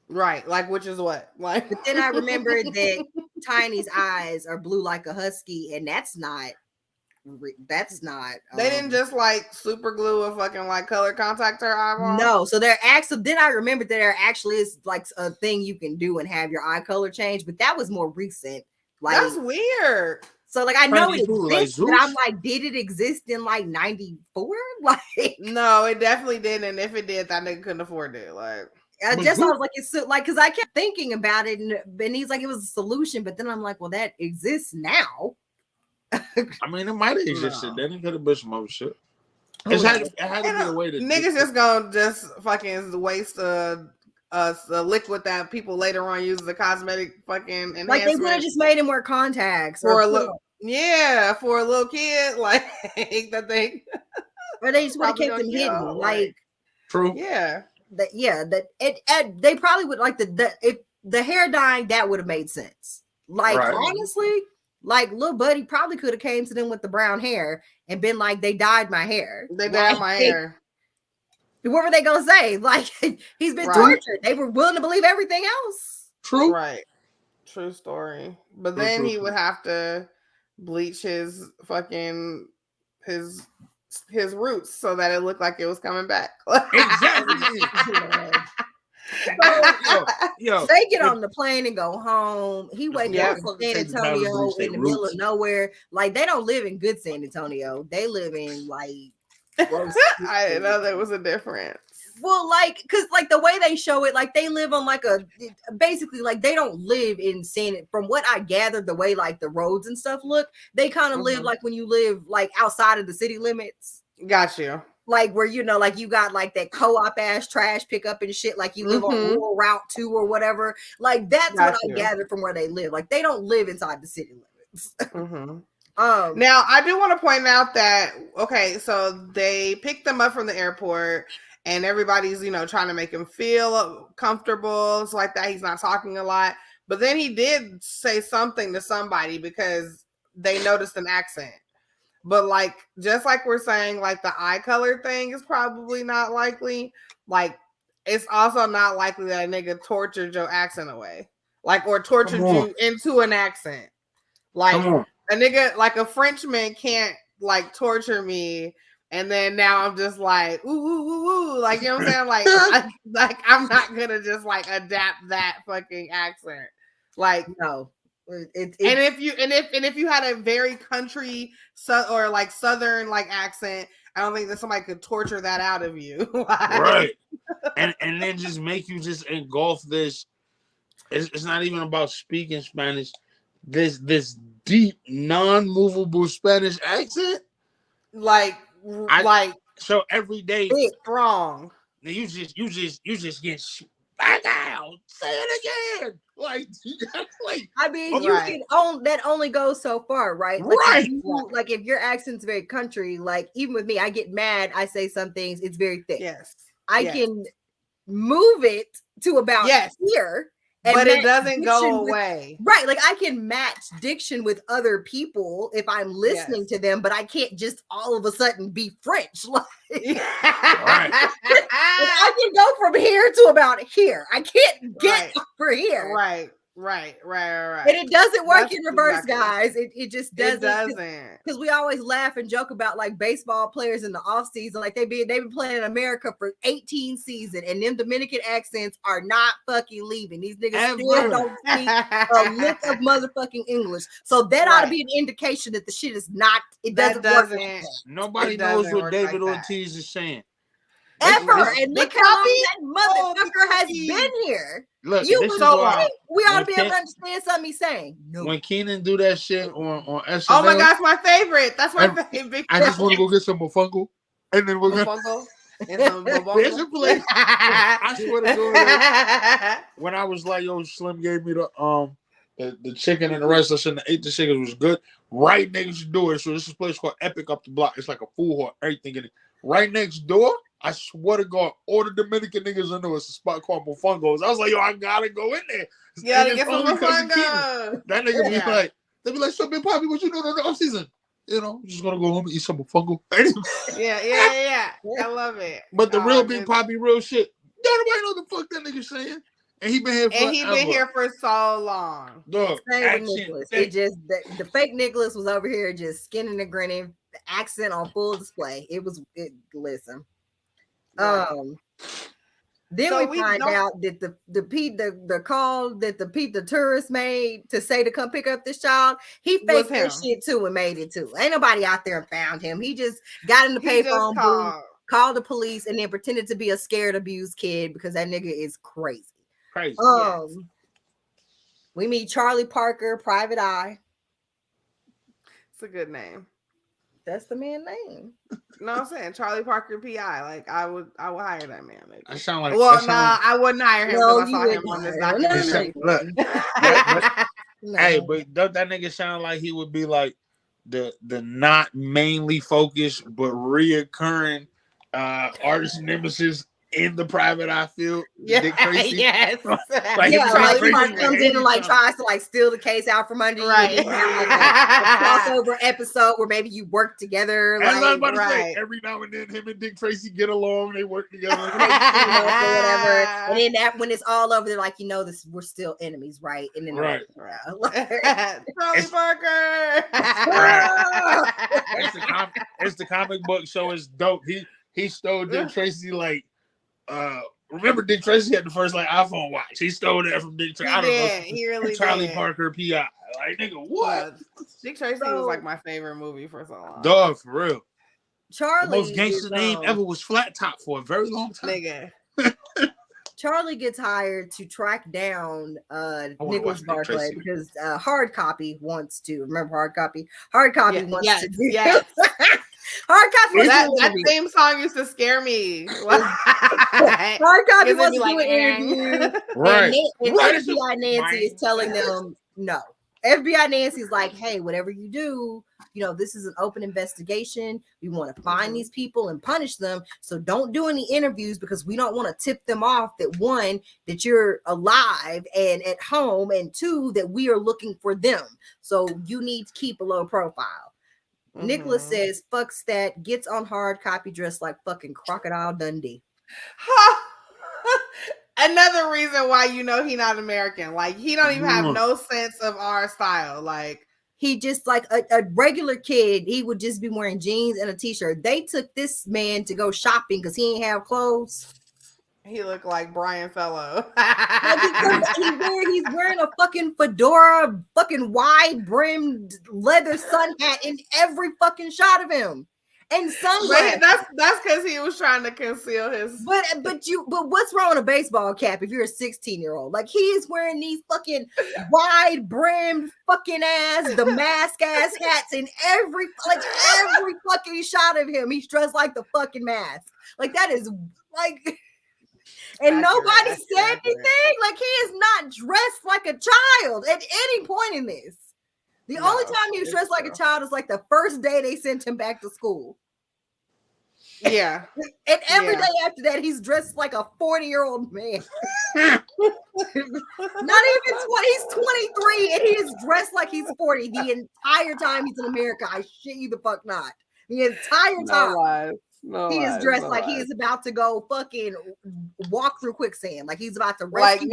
Right. Like, which is what? Like, but then I remembered that Tiny's eyes are blue like a husky, and that's not. They didn't just like super glue a fucking like color contact to her eyeball. No, so there actually. Then I remembered that there actually is like a thing you can do and have your eye color change, but that was more recent. Like that's weird. So like I know it exists, but I'm like, did it exist in like 94? Like no, it definitely didn't. And if it did, that nigga couldn't afford it. Like I was like, it's like because I kept thinking about it, and he's like, it was a solution, but then I'm like, well, that exists now. I mean, it might have existed. Then it could have been some other shit. It had to be a way to niggas just gonna just fucking waste a liquid that people later on use as a cosmetic fucking enhancement. Like they would have just made him wear contacts for a little, for a little kid, like that they, or they just would have kept him hidden. Like true, they probably would like if the hair dyeing that would have made sense. Like honestly. Like little buddy probably could have came to them with the brown hair and been like, they dyed my hair. They dyed my hair. What were they gonna say? Like he's been tortured. They were willing to believe everything else. True. Right. True story. But then he would have to bleach his fucking his roots so that it looked like it was coming back. Exactly. So, they get on the plane and go home. He wakes up in San Antonio in the middle of nowhere. Like they don't live in good San Antonio. They live in like I didn't know there was a difference. Well, like, cause like the way they show it, like they live on like basically like they don't live in from what I gathered, the way like the roads and stuff look, they kind of live like when you live like outside of the city limits. Got you. Like where, you know, like you got like that co-op ass trash pickup and shit, like you live on rural Route 2 or whatever. Like that's what I gathered from where they live. Like they don't live inside the city limits. Now I do want to point out that, okay, so they picked them up from the airport and everybody's, you know, trying to make him feel comfortable. It's like that. He's not talking a lot, but then he did say something to somebody because they noticed an accent. But like, just like we're saying, like the eye color thing is probably not likely. Like, it's also not likely that a nigga tortured your accent away, like, or tortured you into an accent. Like a nigga, like a Frenchman can't like torture me, and then now I'm just like, ooh, ooh, ooh, ooh. Like, you know what I'm saying? Like, I'm not gonna just like adapt that fucking accent. Like, no. And if you had a very country or like southern like accent, I don't think that somebody could torture that out of you. Right. And then just make you just engulf this. It's not even about speaking Spanish. This deep, non-movable Spanish accent. So every day strong. You just get back out. Say it again. Like I mean, you can that only goes so far, right? Like like if your accent's very country, like even with me, I get mad, I say some things, it's very thick. Yes. I can move it to about here. But it doesn't go away. Right. Like I can match diction with other people if I'm listening to them, but I can't just all of a sudden be French. Like, I can go from here to about here. I can't get over here. Right. And it doesn't work in reverse, guys. It just doesn't. It doesn't. Because we always laugh and joke about like baseball players in the off season, like they've been playing in America for 18 seasons, and them Dominican accents are not fucking leaving. These niggas still don't speak a lick of motherfucking English. So that ought to be an indication that the shit is not. It doesn't work. Nobody knows what David Ortiz is saying. Ever. And look how long that motherfucker has been here. Look, we ought to be able to understand something he's saying. No. When Keenan do that shit on SNL, oh my gosh, my favorite. That's my favorite. I just want to go get some mofongo, and then we're gonna. There's a place. I swear to God, when I was like, "Yo, Slim gave me the chicken and the rice," I shouldn't have ate the chicken. It was good. Right next door. So this is a place called Epic up the block. It's like a food hall, everything in it. Right next door. I swear to God, all the Dominican niggas I know it's a spot called Mofongos. I was like, yo, I gotta go in there. Yeah, to get some Mofongo. That nigga be like, they be like, so Big Poppy, what you doing in the off season? You know, just gonna go home and eat some Mofongo. Yeah. I love it. But the real Big Poppy, real shit. Nobody know the fuck that nigga saying. And he been here for and he been here for so long. Dog, Nicholas. It just the fake Nicholas was over here just skinning and grinning, the accent on full display. Listen. Then so we find out that the call that the tourist made to say to come pick up this child, he faked that shit too and made it too. Ain't nobody out there and found him. He just got in the payphone booth, called the police, and then pretended to be a scared, abused kid because that nigga is crazy. We meet Charlie Parker, Private Eye. It's a good name. That's the man's name. No, I'm saying Charlie Parker PI. Like I would hire that man. Maybe. I sound like I wouldn't hire him because I saw him on this documentary. Look, hey, but don't that nigga sound like he would be like the not mainly focused but reoccurring artist nemesis in the Private Eye field? Dick Tracy? Yes. Like Mark comes in and like tries to like steal the case out from under you. Right. And have, like, a crossover episode where maybe you work together. Like, I was about to say, every now and then him and Dick Tracy get along, they work together. Or whatever. And then that when it's all over, they're like, we're still enemies, right? And then Charlie Parker. It's the comic book show. It's dope. He stole Dick Tracy like. Remember Dick Tracy had the first like iPhone watch. He stole that from Dick Tracy. I don't know. He really Charlie did. Parker PI. Like nigga, what? Dick Tracy was like my favorite movie for so long. Dog, for real. Charlie, the most gangster name ever was Flat Top for a very long time. Nigga. Charlie gets hired to track down Nicholas Barclay because Hard Copy wants to. Remember Hard Copy? Hard Copy wants to do. Yes. Hard Copy. That same song used to scare me. Hard Copy wants to do an interview. Right. And FBI Nancy is telling them no. FBI Nancy's like, hey, whatever you do, this is an open investigation. We want to find these people and punish them. So don't do any interviews because we don't want to tip them off that one, that you're alive and at home, and two, that we are looking for them. So you need to keep a low profile. Nicholas says, fucks that, gets on Hard Copy dressed like fucking Crocodile Dundee. Another reason why he not American. Like he don't even have no sense of our style. Like he just like a regular kid, he would just be wearing jeans and a t-shirt. They took this man to go shopping because he ain't have clothes. He looked like Brian Fellow. He's wearing a fucking fedora, fucking wide brimmed leather sun hat in every fucking shot of him. and sunglasses. That's because he was trying to conceal his. But what's wrong with a baseball cap if you're a 16-year-old? Like he is wearing these fucking wide brimmed fucking ass, the mask ass hats in every fucking shot of him. He's dressed like the fucking mask. Like that is like. And nobody said anything. Like he is not dressed like a child at any point in this. The only time he was dressed like a child is like the first day they sent him back to school. Yeah. And every day after that, he's dressed like a 40-year-old man. Not even 20. He's 23 and he is dressed like he's 40 the entire time he's in America. I shit you the fuck not. The entire time. He is dressed like he is about to go fucking walk through quicksand. Like he's about to rescue.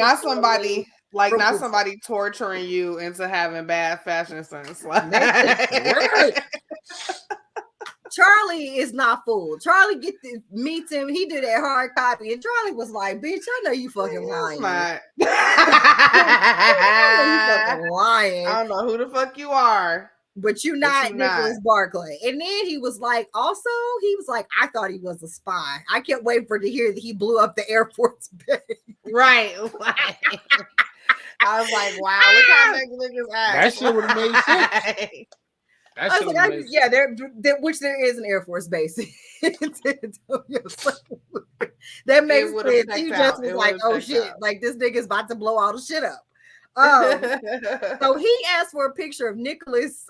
Like not somebody torturing you into having bad fashion sense. Charlie is not fooled. Charlie meets him. He did that hard copy, and Charlie was like, "Bitch, I know you fucking lying. I lying. I don't know who the fuck you are, but you're not Nicholas Barclay." And then he was like, I thought he was a spy. I can't wait for to hear that he blew up the Air Force Base. Right. I was like, wow, look how niggas act. That shit would have made sense. I was like, which there is an Air Force base. That makes sense. He just was like, oh shit, like this nigga's about to blow all the shit up. So he asked for a picture of Nicholas's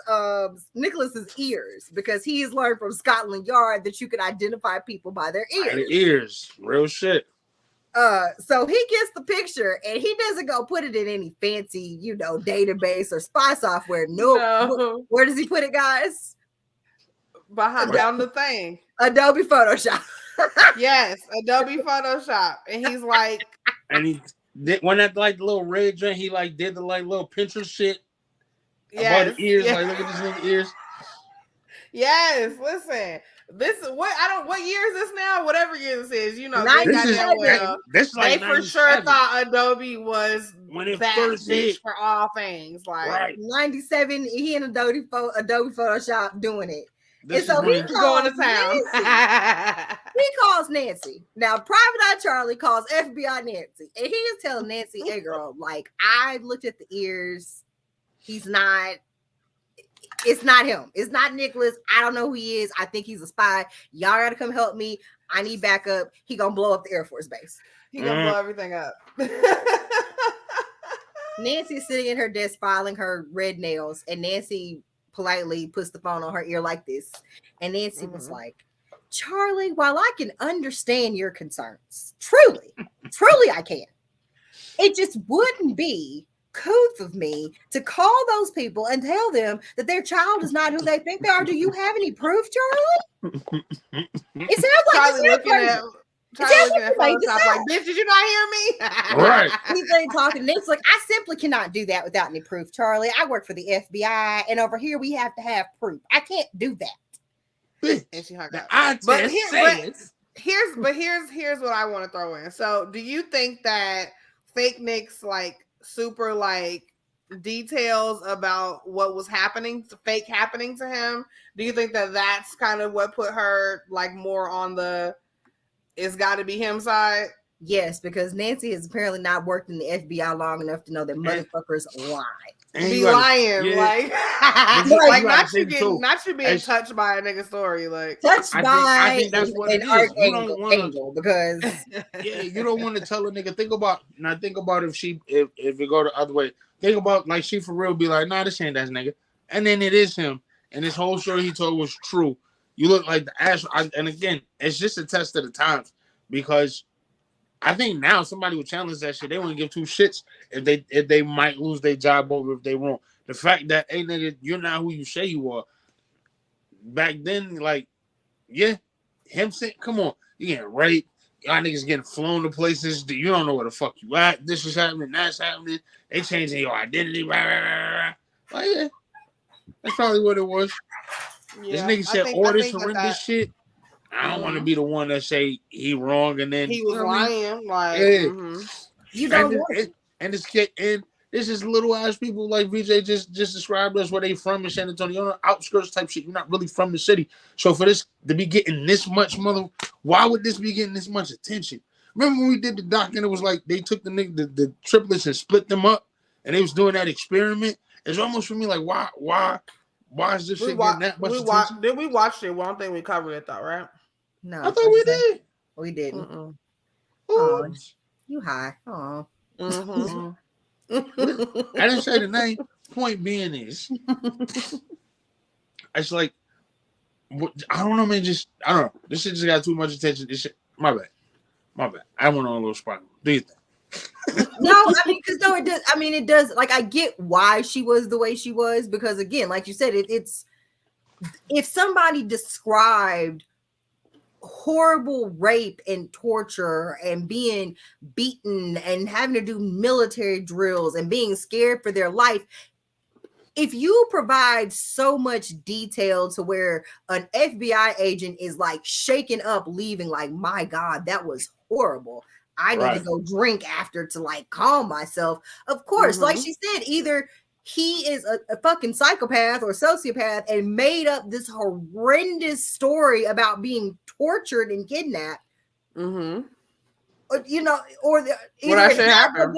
ears because he has learned from Scotland Yard that you can identify people by their ears. Real shit. So he gets the picture and he doesn't go put it in any fancy, database or spy software. No. Where does he put it, guys? Down the thing. Adobe Photoshop. Yes, Adobe Photoshop. And he's like, and he did when that like the little red joint, he like did the like little Pinterest shit about the ears. Like, look at these little ears. Yes, listen. What year is this now? Whatever year this is, they for sure thought Adobe was when it that first hit for all things. Like 97, he in Adobe Photoshop doing it. And so he's going to town. He calls Nancy. Now, Private Eye Charlie calls FBI Nancy, and he is telling Nancy, "Hey, girl, like I looked at the ears. He's not." It's not him. It's not Nicholas. I don't know who he is. I think he's a spy. Y'all gotta come help me. I need backup. He gonna blow up the Air Force Base. He gonna blow everything up. Nancy's sitting in her desk filing her red nails, and Nancy politely puts the phone on her ear like this. And Nancy was like, "Charlie, while I can understand your concerns, truly I can. It just wouldn't be couth of me to call those people and tell them that their child is not who they think they are. Do you have any proof, Charlie?" It sounds like Charlie looking at Photoshop like, "Bitch, did you not hear me?" Right. He's ain't talking. It's like, "I simply cannot do that without any proof, Charlie. I work for the FBI, and over here we have to have proof. I can't do that." And she hung up. But here's what I want to throw in. So, do you think that Fake Nick's like super like details about what was happening to him, do you think that that's kind of what put her like more on the it's got to be him side? Yes, because Nancy has apparently not worked in the FBI long enough to know that motherfuckers lie. Lying, like not you being touched by a nigga story, like touched by I think that's what it is. You don't want angel because you don't want to tell a nigga. Think about if it go the other way. Think about like she for real be like, "Nah, this ain't that nigga," and then it is him, and this whole story he told was true. You look like the ass, and again, it's just a test of the times because I think now somebody would challenge that shit. They wouldn't give two shits if they might lose their job over if they wrong. The fact that, hey nigga, you're not who you say you are. Back then, like, yeah, him saying, "Come on, you getting raped, y'all niggas getting flown to places that you don't know where the fuck you at. This is happening, that's happening. They changing your identity." Rah, rah, rah, rah. Like, yeah, that's probably what it was. Yeah, this nigga said all this horrendous shit. I don't want to be the one that say he wrong and then he was lying. Like, you don't want and this kid, and It's just little ass people like VJ just described us where they from in San Antonio, outskirts type shit. You're not really from the city. So for this to be getting this much why would this be getting this much attention? Remember when we did the doc and it was like they took the triplets and split them up and they was doing that experiment? It's almost for me like why is this shit getting that much attention? Did we watch it? Well, I don't think we covered it though, right? No, I thought we did. We didn't. Oh, you high. Oh. Mm-hmm. I didn't say the name. Point being is, it's like, I don't know, man. I don't know. This shit just got too much attention. This shit, my bad. I went on a little spiral. Do you think? No, I mean, because no, it does. I mean, it does. Like, I get why she was the way she was because, again, like you said, it's if somebody described horrible rape and torture and being beaten and having to do military drills and being scared for their life, if you provide so much detail to where an FBI agent is like shaken up leaving, like, my God, that was horrible, I need to go drink after to like calm myself. Of course, like she said, either he is a fucking psychopath or sociopath and made up this horrendous story about being tortured and kidnapped. You know, or what actually happened.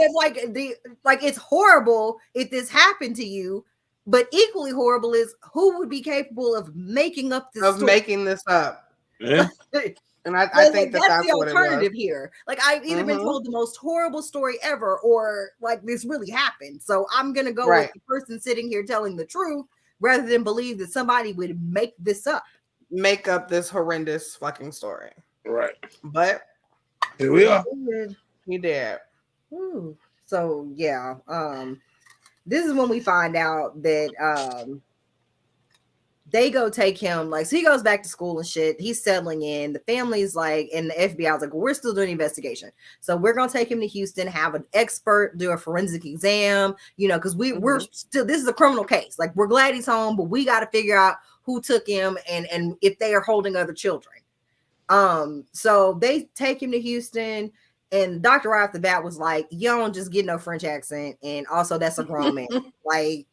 Like it's horrible if this happened to you, but equally horrible is who would be capable of making up this making this up. Yeah. And I think that's the what alternative here. Like, I've either been told the most horrible story ever, or like this really happened. So I'm gonna go with the person sitting here telling the truth rather than believe that somebody would make this up. Make up this horrendous fucking story. Right. But here we are. He did. Ooh. So yeah. This is when we find out that they go take him, like, so he goes back to school and shit. He's settling in. The family's like, and the FBI was like, well, we're still doing the investigation. So we're going to take him to Houston, have an expert do a forensic exam, you know, because we're still, this is a criminal case. Like, we're glad he's home, but we got to figure out who took him and if they are holding other children. So they take him to Houston, and Dr. right off the bat was like, you don't just get no French accent. And also, that's a grown man. Like,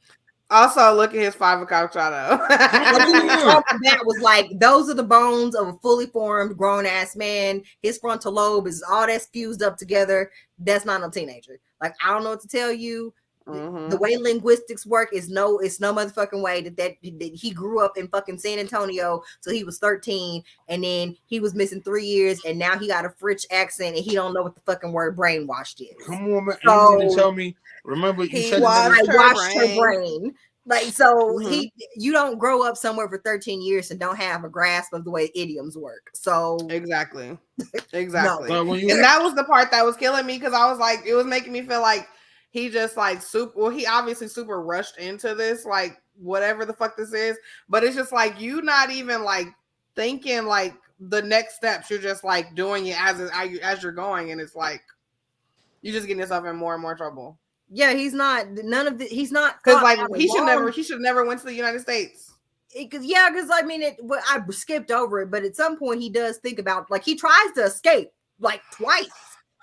also, look at his 5 o'clock shadow. That was like, those are the bones of a fully formed grown ass man. His frontal lobe is all that's fused up together. That's not no teenager. Like, I don't know what to tell you. The way linguistics work is it's no motherfucking way that he grew up in fucking San Antonio, so he was 13, and then he was missing 3 years, and now he got a French accent, and he don't know what the fucking word brainwashed is. Come on, man! So, you need to tell me. Remember, you said I washed her brain. Like, so you don't grow up somewhere for 13 years and don't have a grasp of the way idioms work. So exactly. No. And that was the part that was killing me, because I was like, it was making me feel like he just like he obviously super rushed into this, like whatever the fuck this is, but it's just like you not even like thinking like the next steps. You're just like doing it as you're going, and it's like you just getting yourself in more and more trouble. Yeah, he's not because like he should never went to the United States. Because I mean I skipped over it, but at some point he does think about, like, he tries to escape like twice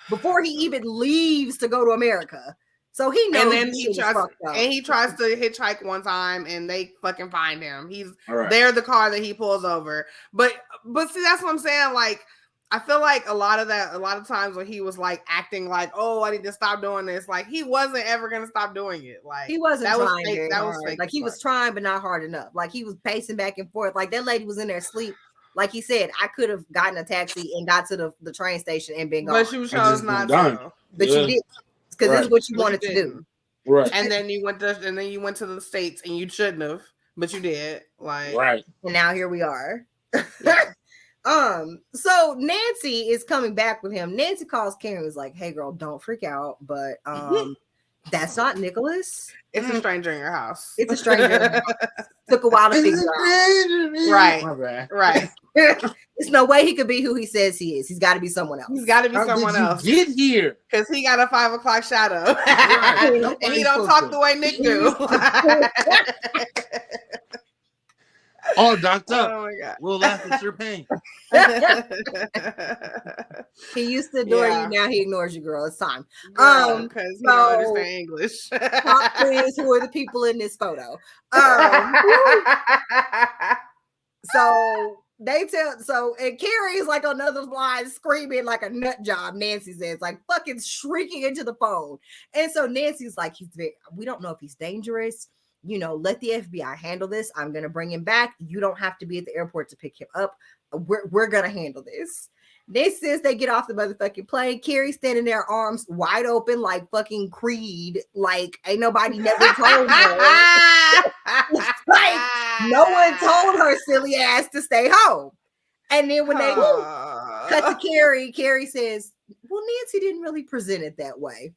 before he even leaves to go to America. So he knows, and then he tries to hitchhike one time, and they fucking find him. They're the car that he pulls over. But see, that's what I'm saying. Like, I feel like a lot of times when he was like acting like, oh, I need to stop doing this, like he wasn't ever gonna stop doing it. Like, he wasn't trying very hard. Was fake. Like, he was trying, but not hard enough. Like, he was pacing back and forth. Like, that lady was in there asleep. Like he said, I could have gotten a taxi and got to the train station and been gone. But you chose not to. But you did. Because this is what you wanted to do, right? And then you went to the States, and you shouldn't have, but you did, like, right. And now here we are. So Nancy is coming back with him. Nancy calls Karen, was like, "Hey, girl, don't freak out, but that's not Nicholas. It's a stranger in your house. It's a stranger. Took a while to figure out. Right. There's no way he could be who he says he is. He's got to be someone else. He's got to be someone else. Get here, because he got a 5 o'clock shadow, and he don't talk the way Nick do." Oh, doctor. Oh my God. We'll laugh at your pain. He used to adore you. Now he ignores you, girl. It's time. Because he don't understand English. Pop quiz, who are the people in this photo? So and Carrie's like on another line screaming like a nut job. Nancy says, like fucking shrieking into the phone. And so Nancy's like, we don't know if he's dangerous. You know, let the FBI handle this. I'm gonna bring him back. You don't have to be at the airport to pick him up. We're gonna handle this. This says they get off the motherfucking plane. Carrie standing there, arms wide open, like fucking Creed. Like, ain't nobody never told her. Like, no one told her silly ass to stay home. And then when they cut to Carrie, Carrie says, well, Nancy didn't really present it that way.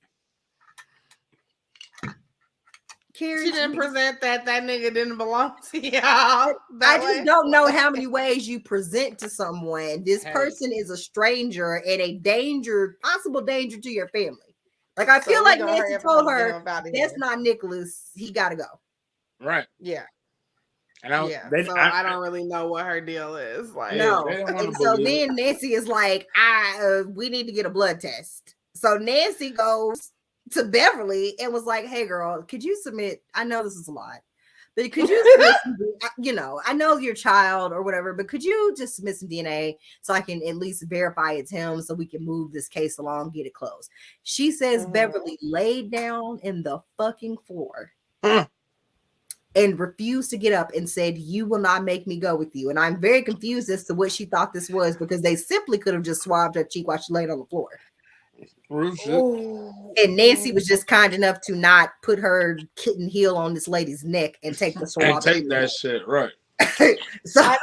Carrie, she didn't present that nigga didn't belong to y'all. I just don't know how many ways you present to someone. This person is a stranger and a possible danger to your family. Like, I feel like Nancy told her, that's not Nicholas. He got to go. Right. Yeah. And I don't really know what her deal is. Like, no. And so then Nancy is like, we need to get a blood test. So Nancy goes to Beverly and was like, hey girl, could you submit? I know this is a lot, but could you submit I know your child or whatever, but could you just submit some DNA so I can at least verify it's him so we can move this case along, get it closed? She says Beverly laid down in the fucking floor and refused to get up and said, you will not make me go with you. And I'm very confused as to what she thought this was, because they simply could have just swabbed her cheek while she laid on the floor. And Nancy was just kind enough to not put her kitten heel on this lady's neck and take the swab. And take that shit, right. So I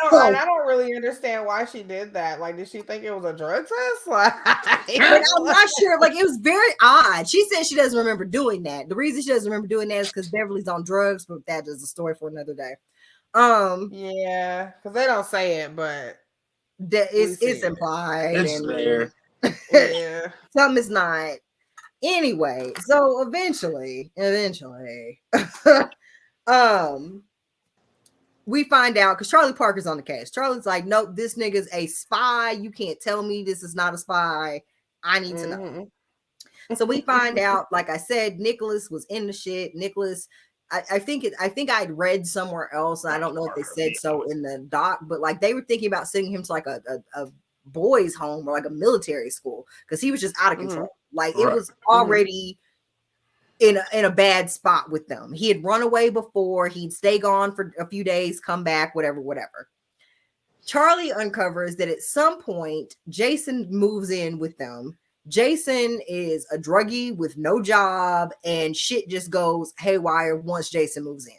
don't really understand why she did that. Like, did she think it was a drug test? Like, I'm not sure. Like, it was very odd. She said she doesn't remember doing that. The reason she doesn't remember doing that is because Beverly's on drugs, but that is a story for another day. Yeah, because they don't say it, but it's implied. It's there. Yeah. Something is not. Anyway, so eventually, we find out because Charlie Parker's on the case. Charlie's like, nope, this nigga's a spy. You can't tell me this is not a spy. I need to know. So we find out, like I said, Nicholas was in the shit. Nicholas, I think I'd read somewhere else. And I don't know if they said so in the doc, but like they were thinking about sending him to like a boys' home or like a military school because he was just out of control. Like it was already in a bad spot with them. He had run away before. He'd stay gone for a few days, come back, whatever. Charlie uncovers that at some point Jason moves in with them. Jason is a druggie with no job, and shit just goes haywire once Jason moves in.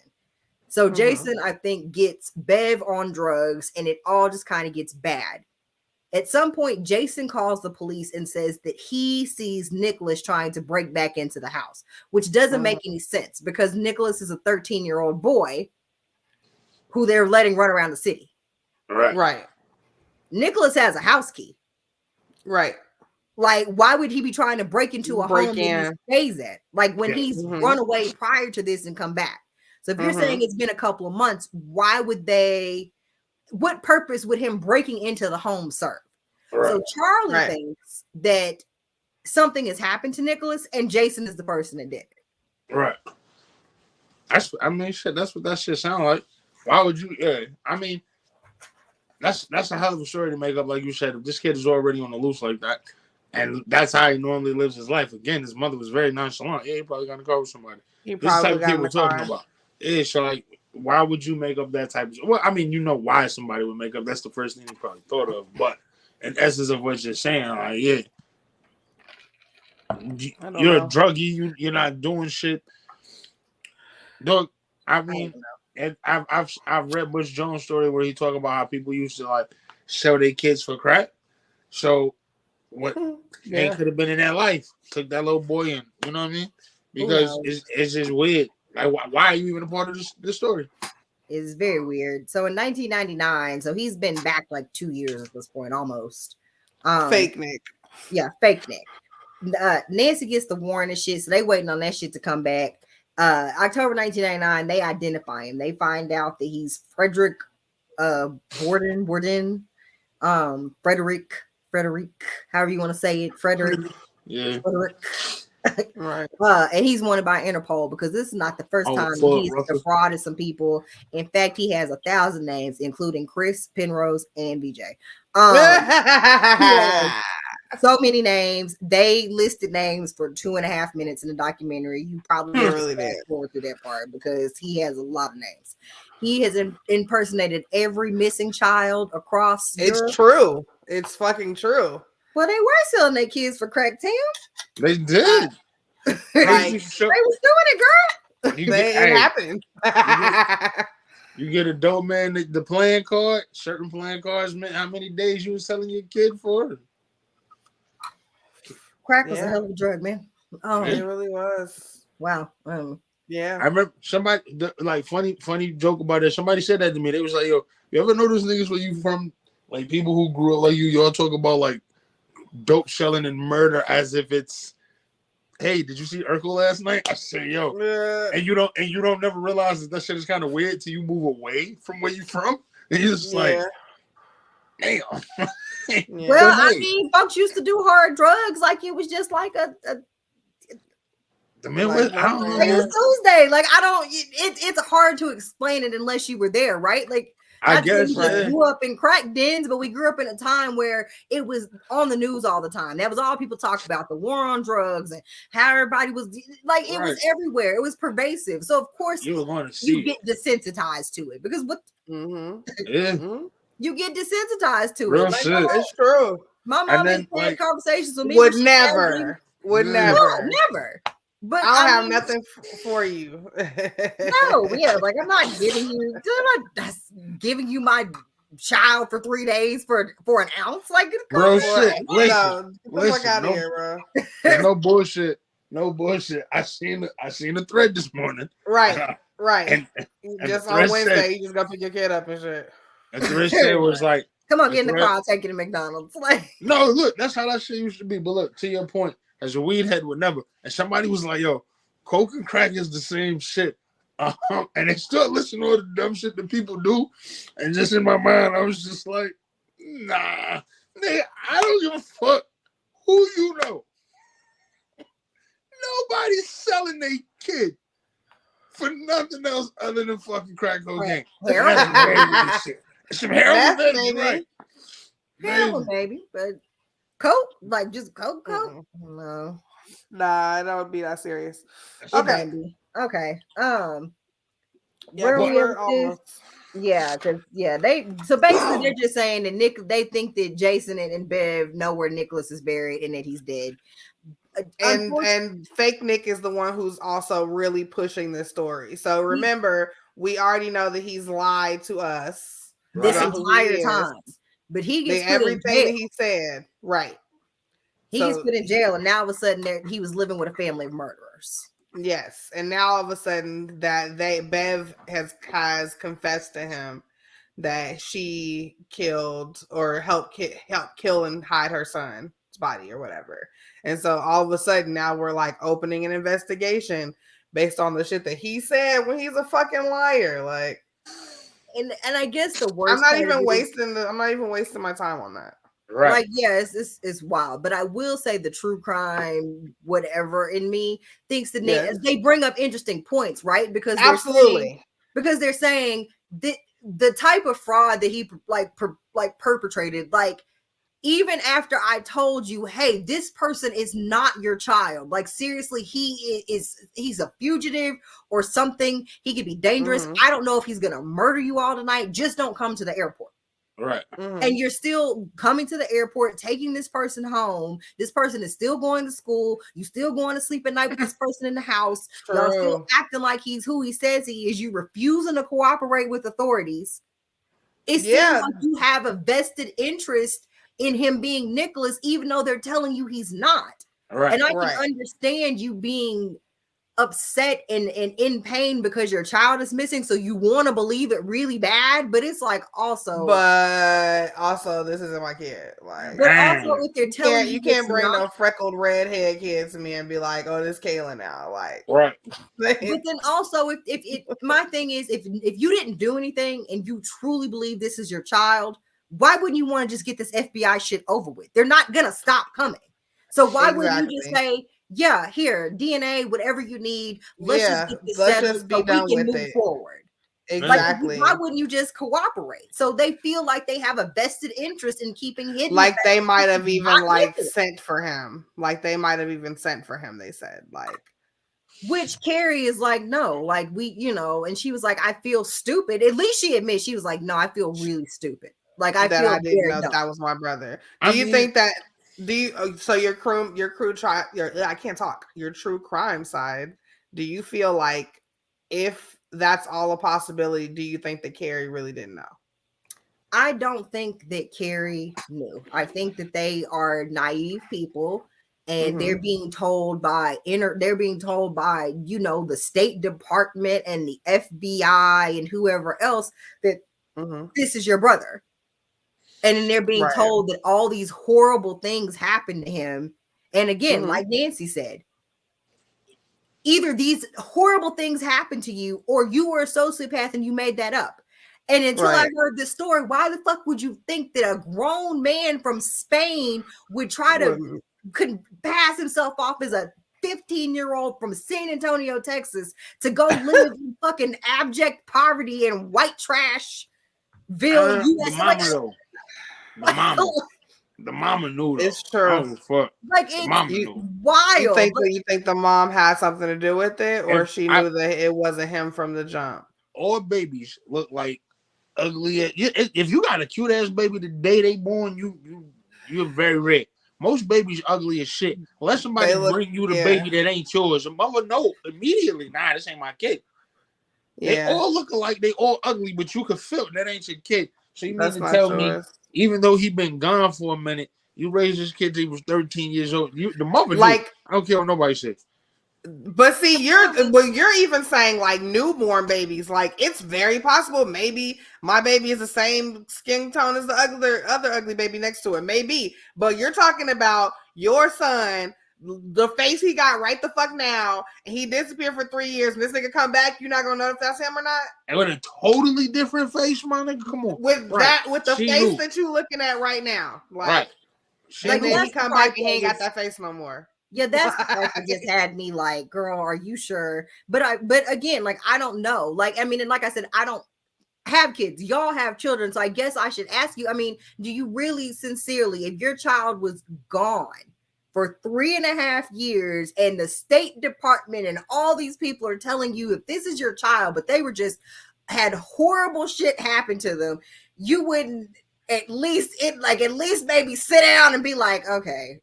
So Jason, I think, gets Bev on drugs, and it all just kind of gets bad. At some point, Jason calls the police and says that he sees Nicholas trying to break back into the house, which doesn't make any sense because Nicholas is a 13-year-old boy who they're letting run around the city. Right. Nicholas has a house key. Right. Like, why would he be trying to break into a home that he stays at? Like, when he's run away prior to this and come back. So if you're saying it's been a couple of months, why would they... What purpose would him breaking into the home serve? Right. So Charlie thinks that something has happened to Nicholas and Jason is the person that did it. Right. That's what that shit sound like. Why would you? Yeah, I mean, that's a hell of a story to make up, like you said. If this kid is already on the loose like that, and that's how he normally lives his life. Again, his mother was very nonchalant. Yeah, he probably got to go with somebody. This type of people we're talking about. Yeah, so like, why would you make up that type of... Well, I mean, you know why somebody would make up. That's the first thing you probably thought of. But in essence of what you're saying, like, yeah, you're a druggie. You're not doing shit. Dog, I mean, and I've read Bush Jones' story where he talked about how people used to like sell their kids for crack. So what they could have been in that life, took that little boy in. You know what I mean? Because it's just weird. Like, why are you even a part of this story? It's very weird. So in 1999, so he's been back like 2 years at this point, almost. Fake Nick. Yeah, fake Nick. Nancy gets the warrant and shit, so they waiting on that shit to come back. October 1999, they identify him. They find out that he's Frédéric Bourdin, Frédéric, however you want to say it, Frédéric. Yeah. Right. And he's wanted by Interpol because this is not the first time he's defrauded some people. In fact, he has 1,000 names, including Chris, Penrose, and VJ. So many names. They listed names for 2.5 minutes in the documentary. You probably really fast forward through that part because he has a lot of names. He has impersonated every missing child across It's Europe. true. It's fucking true. Well, they were selling their kids for crack, Tim. They did. Like, they was doing it, girl. It happened. You get a dope man the playing card. Certain playing cards meant how many days you was selling your kid for. Crack was a hell of a drug, man. Oh, it really was. Wow. Yeah. I remember somebody like funny joke about it. Somebody said that to me. They was like, "Yo, you ever know those niggas where you from? Like people who grew up like you. Y'all talk about like dope selling and murder as if it's." Hey, did you see Urkel last night? I said, yo, and you don't never realize that shit is kind of weird till you move away from where you from, and you're just like, damn. Well, I mean, folks used to do hard drugs like it was just like the Midwest. I don't know. Like it's Tuesday. Like I don't. It's hard to explain it unless you were there, right? Like. I guess we grew up in crack dens, but we grew up in a time where it was on the news all the time. That was all people talked about, the war on drugs and how everybody was like, it was everywhere. It was pervasive. So of course you get desensitized to it because you get desensitized to it. Like, it's true. My mom has had conversations with me. Would never. No, never. But I don't have nothing for you. Like I'm not giving you my child for 3 days for an ounce. Like, bro, shit. Listen, fuck out of here, bro. No bullshit. No bullshit. I seen a thread this morning. Right. And just on Wednesday, you just go pick your kid up and shit. And the thread said was like, "Come on, get in the car, I'll take you to McDonald's." Like, no, look, that's how that shit used to be. But look, to your point. As a weed head would never. And somebody was like, yo, coke and crack is the same shit. And they still listen to all the dumb shit that people do. And just in my mind, I was just like, nah, nigga, I don't give a fuck who you know. Nobody's selling their kid for nothing else other than fucking crack cocaine. Heroin. Some heroin, baby. Right. Heroin, baby. But coke, like just coke. Mm-hmm. No, nah, that would be that serious. Okay. Because so basically they're just saying that they think that Jason and Bev know where Nicholas is buried and that he's dead. And fake Nick is the one who's also really pushing this story. So remember, we already know that he's lied to us this entire time. But he gets everything that he said, right? He gets put in jail, and now all of a sudden he was living with a family of murderers. Yes, and now all of a sudden that Bev has confessed to him that she killed or helped kill and hide her son's body or whatever. And so all of a sudden now we're like opening an investigation based on the shit that he said when he's a fucking liar, like. And I guess the worst. I'm not even wasting my time on that. Right. Like, it's wild. But I will say the true crime, whatever in me, thinks that they bring up interesting points, right? Because they're saying that the type of fraud that he perpetrated, like, even after I told you, hey, this person is not your child. Like, seriously, he's a fugitive or something. He could be dangerous. Mm-hmm. I don't know if he's going to murder you all tonight. Just don't come to the airport. Right. Mm-hmm. And you're still coming to the airport, taking this person home. This person is still going to school. You still going to sleep at night with this person in the house. Y'all still acting like he's who he says he is. You refusing to cooperate with authorities. It seems like you have a vested interest in him being Nicholas, even though they're telling you he's not. Right. And I can understand you being upset and in pain because your child is missing, so you want to believe it really bad, but it's like also this isn't my kid. Like, but also if they're telling you can't bring not, no freckled redhead kid to me and be like, oh, this Kayla now. Like, right. But then also if my thing is if you didn't do anything and you truly believe this is your child, why wouldn't you want to just get this FBI shit over with? They're not gonna stop coming. So why wouldn't you just say, yeah, here, DNA, whatever you need, let's just get this settled so we can move forward. Exactly. Like, why wouldn't you just cooperate? So they feel like they have a vested interest in keeping hidden. Like they might have even like sent for him. Like they might have even sent for him. They said like, which Carrie is like, no, like we, you know, and she was like, I feel stupid. At least she admits she was like, no, I feel really stupid. Like I that feel I didn't know that was my brother. Do you think that? Do you? So your true I can't talk. Your true crime side. Do you feel like if that's all a possibility, do you think that Carrie really didn't know? I don't think that Carrie knew. I think that they are naive people and they're being told by you know, the State Department and the FBI and whoever else that this is your brother. And then they're being told that all these horrible things happen to him. And again, like Nancy said, either these horrible things happen to you or you were a sociopath and you made that up. And until I heard this story, why the fuck would you think that a grown man from Spain would try to could pass himself off as a 15-year-old from San Antonio, Texas, to go live in fucking abject poverty and white trash ville? The mama knew. It's true. Like it's wild. You think the mom had something to do with it, or she knew that it wasn't him from the jump? All babies look like ugly. If you got a cute ass baby the day they born, you're very rare. Most babies ugly as shit. Unless somebody bring you the baby that ain't yours, a mother know immediately. Nah, this ain't my kid. They all look alike. They all ugly, but you can feel that ain't your kid. So you mean to tell me, even though he been gone for a minute, you raised this kid till he was 13 years old. The mother like knew. I don't care what nobody says. But see, you're even saying like newborn babies. Like it's very possible. Maybe my baby is the same skin tone as the other ugly baby next to it. Maybe, but you're talking about your son, the face he got right the fuck now, and he disappeared for 3 years, and this nigga come back. You're not gonna know if that's him or not. And with a totally different face, my nigga. Come on, with the face that you looking at right now, like then he come back and he ain't got that face no more. Yeah, that's the part that just had me like, girl, are you sure? But again, like, I don't know. Like, I mean, and like I said, I don't have kids. Y'all have children. So I guess I should ask you, I mean, do you really sincerely, if your child was gone for 3.5 years and the State Department and all these people are telling you if this is your child, but they were just had horrible shit happen to them, you wouldn't at least maybe sit down and be like, okay,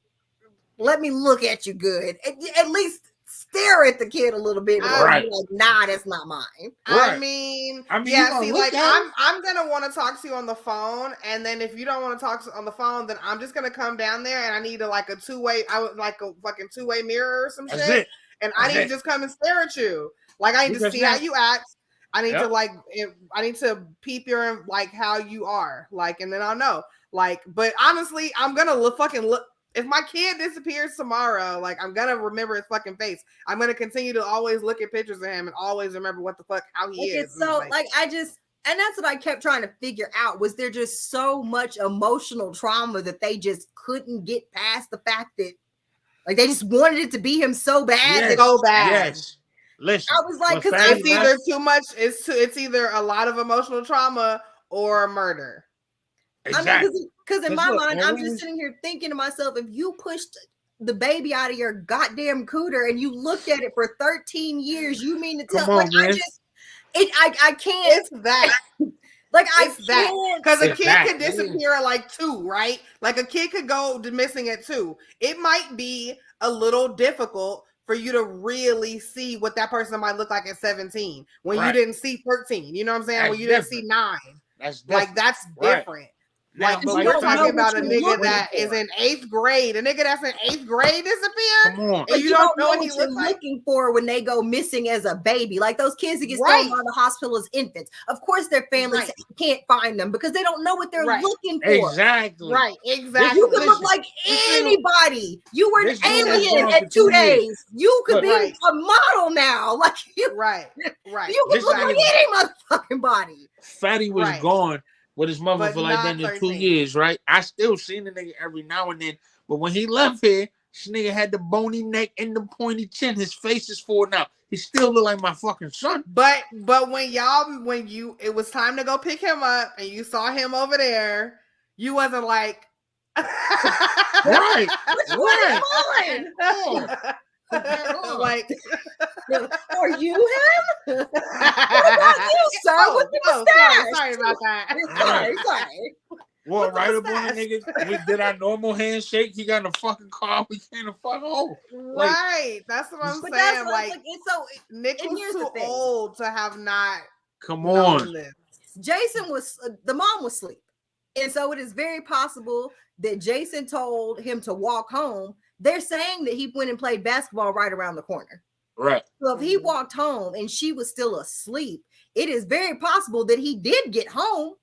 let me look at you good. At least stare at the kid a little bit. Like, nah, that's not mine. I mean, yeah. See, like I'm gonna want to talk to you on the phone, and then if you don't want to talk on the phone, then I'm just gonna come down there, and I need like a two-way. I would like a fucking two-way mirror or some shit, and I need to just come and stare at you. Like I need to see how you act. I need to I need to peep your like how you are, like, and then I'll know. Like, but honestly, I'm gonna look. If my kid disappears tomorrow, like I'm gonna remember his fucking face. I'm gonna continue to always look at pictures of him and always remember what the fuck how he is. So like I just, and that's what I kept trying to figure out. Was there just so much emotional trauma that they just couldn't get past the fact that like they just wanted it to be him so bad, so bad. Yes. Listen, I was like, because it's either too much. It's either a lot of emotional trauma or murder. Exactly. I mean, because in my mind, I'm just sitting here thinking to myself, if you pushed the baby out of your goddamn cooter and you looked at it for 13 years, you mean to tell like man. I can't. It's that. Like I can't. Because a kid could disappear at like 2, right? Like a kid could go missing at 2. It might be a little difficult for you to really see what that person might look like at 17 when you didn't see 13. You know what I'm saying? When you didn't see 9. That's different. Like that's different. Now, But we're talking about a nigga that is in 8th grade. A nigga that's in 8th grade disappeared. Come on. And you don't know what he you're looks like. looking for when they go missing as a baby. Like those kids that get thrown out of the hospital as infants. Of course, their families can't find them because they don't know what they're looking for. Exactly. Right. Exactly. You could look like anybody. You were an alien at 2 days. You could be a model now. Like you, right. You could look like any motherfucking body. Fatty was gone with his mother for like then 2 years, right? I still seen the nigga every now and then, but when he left here, this nigga had the bony neck and the pointy chin. His face is falling out. He still look like my fucking son. But when it was time to go pick him up and you saw him over there, you wasn't like right. Like, are you him? What about you, sir? What's the mustache? Sorry about that. Sorry. Well, right up on the nigga, we did our normal handshake. He got in the fucking car. We came to fuck home. Right. That's what I'm saying. Like, Nick was too old to have not. Come on. Jason the mom was asleep. And so it is very possible that Jason told him to walk home. They're saying that he went and played basketball right around the corner. Right. So if he walked home and she was still asleep, it is very possible that he did get home.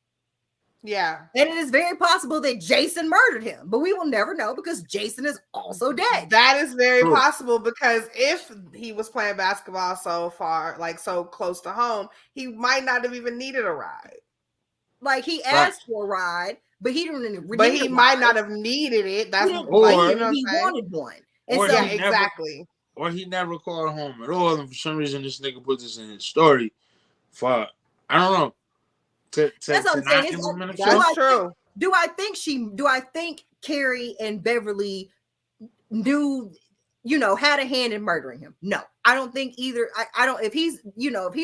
Yeah. And it is very possible that Jason murdered him, but we will never know because Jason is also dead. That is very possible because if he was playing basketball so far, like so close to home, he might not have even needed a ride. Like he asked for a ride, but he didn't. But he might not have needed it. That's he wanted one. And or so, exactly. Or he never called home at all, and for some reason this nigga put this in his story. For I don't know. That's what I'm saying. That's true. Do I think Carrie and Beverly knew, had a hand in murdering him? No, I don't think either. I don't, if he's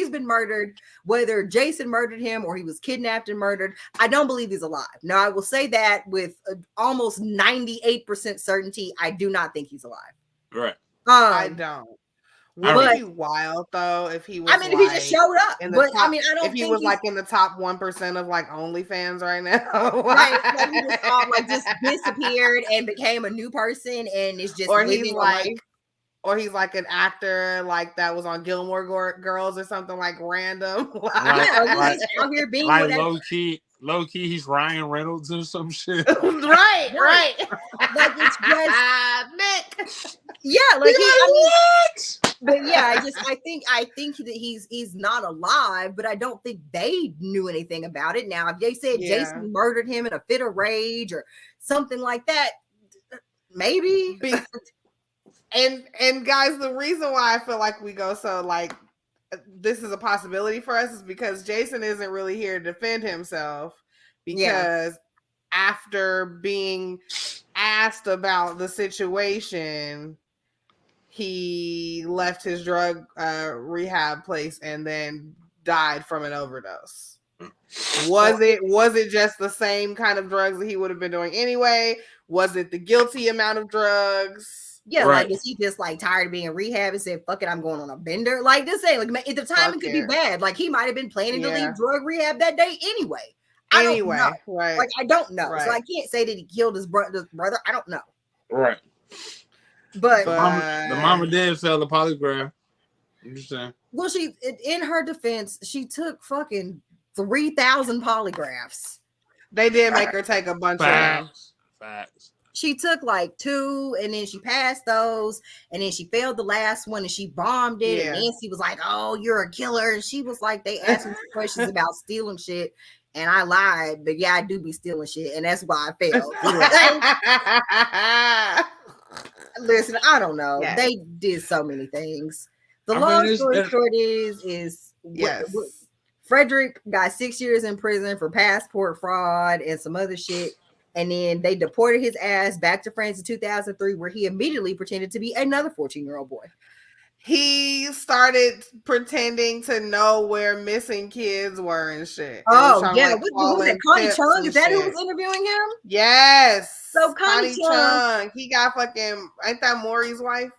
been murdered, whether Jason murdered him or he was kidnapped and murdered, I don't believe he's alive. Now, I will say that with almost 98% certainty, I do not think he's alive. Right. I don't. Would it be wild though if he was? I mean, if he just showed up. But I mean, I don't. If he was like in the top 1% of like OnlyFans right now, right? Like he just disappeared and became a new person, and it's just. Or he's like an actor like that was on Gilmore Girls or something like random. Like out here being like low key, he's Ryan Reynolds or some shit. right. Like it's just Nick. Yeah, like what? But yeah, I think that he's not alive, but I don't think they knew anything about it. Now, if they said Jason murdered him in a fit of rage or something like that, maybe. And guys, the reason why I feel like we go so like this is a possibility for us is because Jason isn't really here to defend himself because after being asked about the situation, he left his drug rehab place and then died from an overdose. Was it just the same kind of drugs that he would have been doing anyway? Was it the guilty amount of drugs? Yeah, like is he just like tired of being in rehab and said, "Fuck it, I'm going on a bender"? Like this ain't like at the time it could be bad. Like he might have been planning to leave drug rehab that day anyway. I don't know. Right? Like I don't know, so I can't say that he killed his brother. I don't know. Right. But the mama did fail the polygraph. I'm just saying. Well, she in her defense, she took fucking 3,000 polygraphs. They did make her take a bunch of them. Facts. She took like 2 and then she passed those and then she failed the last one and she bombed it. And Nancy was like, "Oh, you're a killer." And she was like, they asked me questions about stealing shit. And I lied, but I do be stealing shit. And that's why I failed. Listen, I don't know. Yes. They did so many things. The long story short is Frederick got 6 years in prison for passport fraud and some other shit. And then they deported his ass back to France in 2003, where he immediately pretended to be another 14-year-old boy. He started pretending to know where missing kids were and shit. Oh, yeah. Like, who was it? Connie Chung? Is that who was interviewing him? Yes. So Connie Chung. He got fucking, ain't that Maury's wife?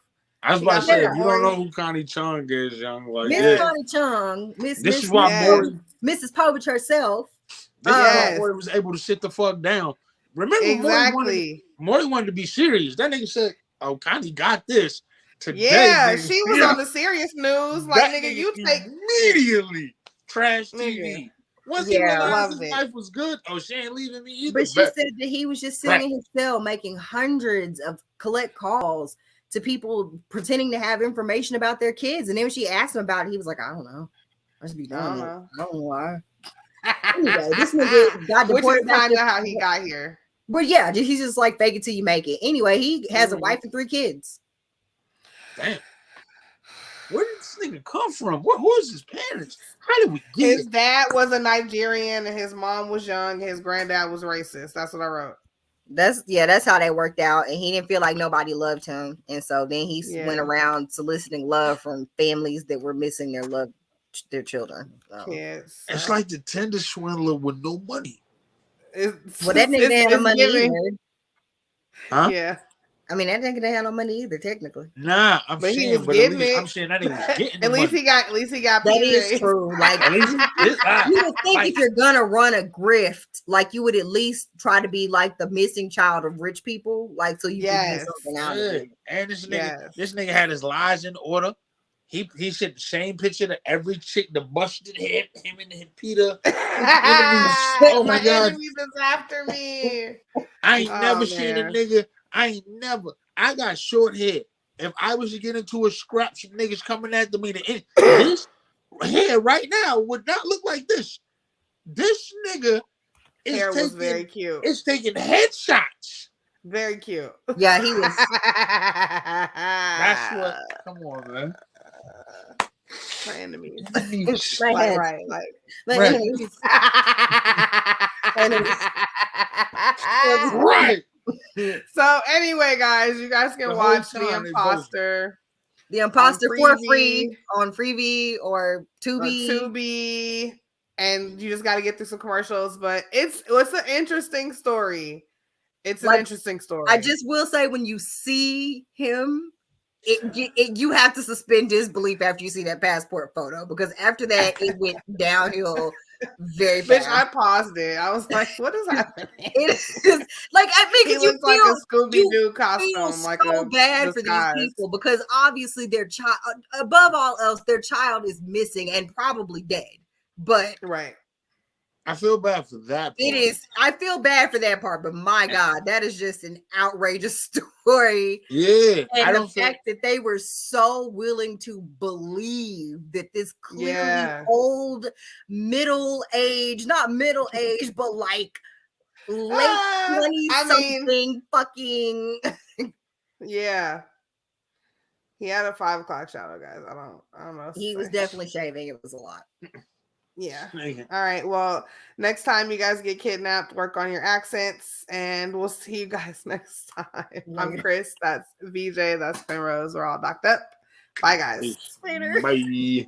I was about to say, if you don't know who Connie Chung is, young, like Miss Connie Chung. This is why Maury. Mrs. Povich herself. This Yes. boy was able to sit the fuck down. Remember, Exactly. Maury wanted to be serious. That nigga said, "Oh, Connie got this today." Yeah, nigga. she was on the serious news. Like, That nigga, you take immediately trash TV. nigga. Once he Yeah. realized Loved his it. life was good, oh, she ain't leaving me either. But she said that he was just sitting in his cell making hundreds of collect calls to people pretending to have information about their kids. And then when she asked him about it, he was like, I don't know. I should be doing it. I don't know why. Anyway, this nigga got Which deported is back kind of to- how he got here. But yeah, he's just like fake it till you make it. Anyway, he has a wife and 3 kids. Damn. Where did this nigga come from? Who is his parents? How did we get His dad was a Nigerian and his mom was young. His granddad was racist. That's what I wrote. That's how they worked out. And he didn't feel like nobody loved him. And so then he went around soliciting love from families that were missing their children. So. Kids. It's like the Tinder swindler with no money. Well, that nigga didn't have money either. Huh? Yeah. I mean, that nigga didn't have no money either, technically. Nah, I'm saying that he was getting at least he got that PJs. is true. Like you would think if you're gonna run a grift, like you would at least try to be like the missing child of rich people, like so you can get something out of it. And this nigga had his lies in order. He sent the same picture to every chick, the busted head, him and Peter. Oh my god, enemies is after me. I ain't never seen a nigga. I got short hair. If I was to get into a scrap, some niggas coming after me, this hair right now would not look like this. This nigga was very cute. It's taking headshots. Very cute. Yeah, he was. That's what. Come on, man. My enemies. My enemies. Right. So anyway, guys, you guys can watch The Imposter. The Imposter for free on Freevee or Tubi. And you just got to get through some commercials, but it's an interesting story. It's an interesting story. I just will say, when you see him, you have to suspend disbelief after you see that passport photo, because after that it went downhill very fast. Bitch, I paused it. I was like, "What is happening?" It's just like, I think he looks like a Scooby-Doo costume, so bad for these people, because obviously their child, above all else, their child is missing and probably dead. But right. I feel bad for that part. It is. I feel bad for that part, but my God, that is just an outrageous story. Yeah. And the fact that they were so willing to believe that this clearly old, not middle age, but like late 20-something fucking. Yeah. He had a 5 o'clock shadow, guys. I don't know. He was definitely shaving. It was a lot. Yeah. All right. Well, next time you guys get kidnapped, work on your accents, and we'll see you guys next time. I'm Chris. That's VJ. That's Penrose. We're all docked up. Bye, guys. Later. Bye.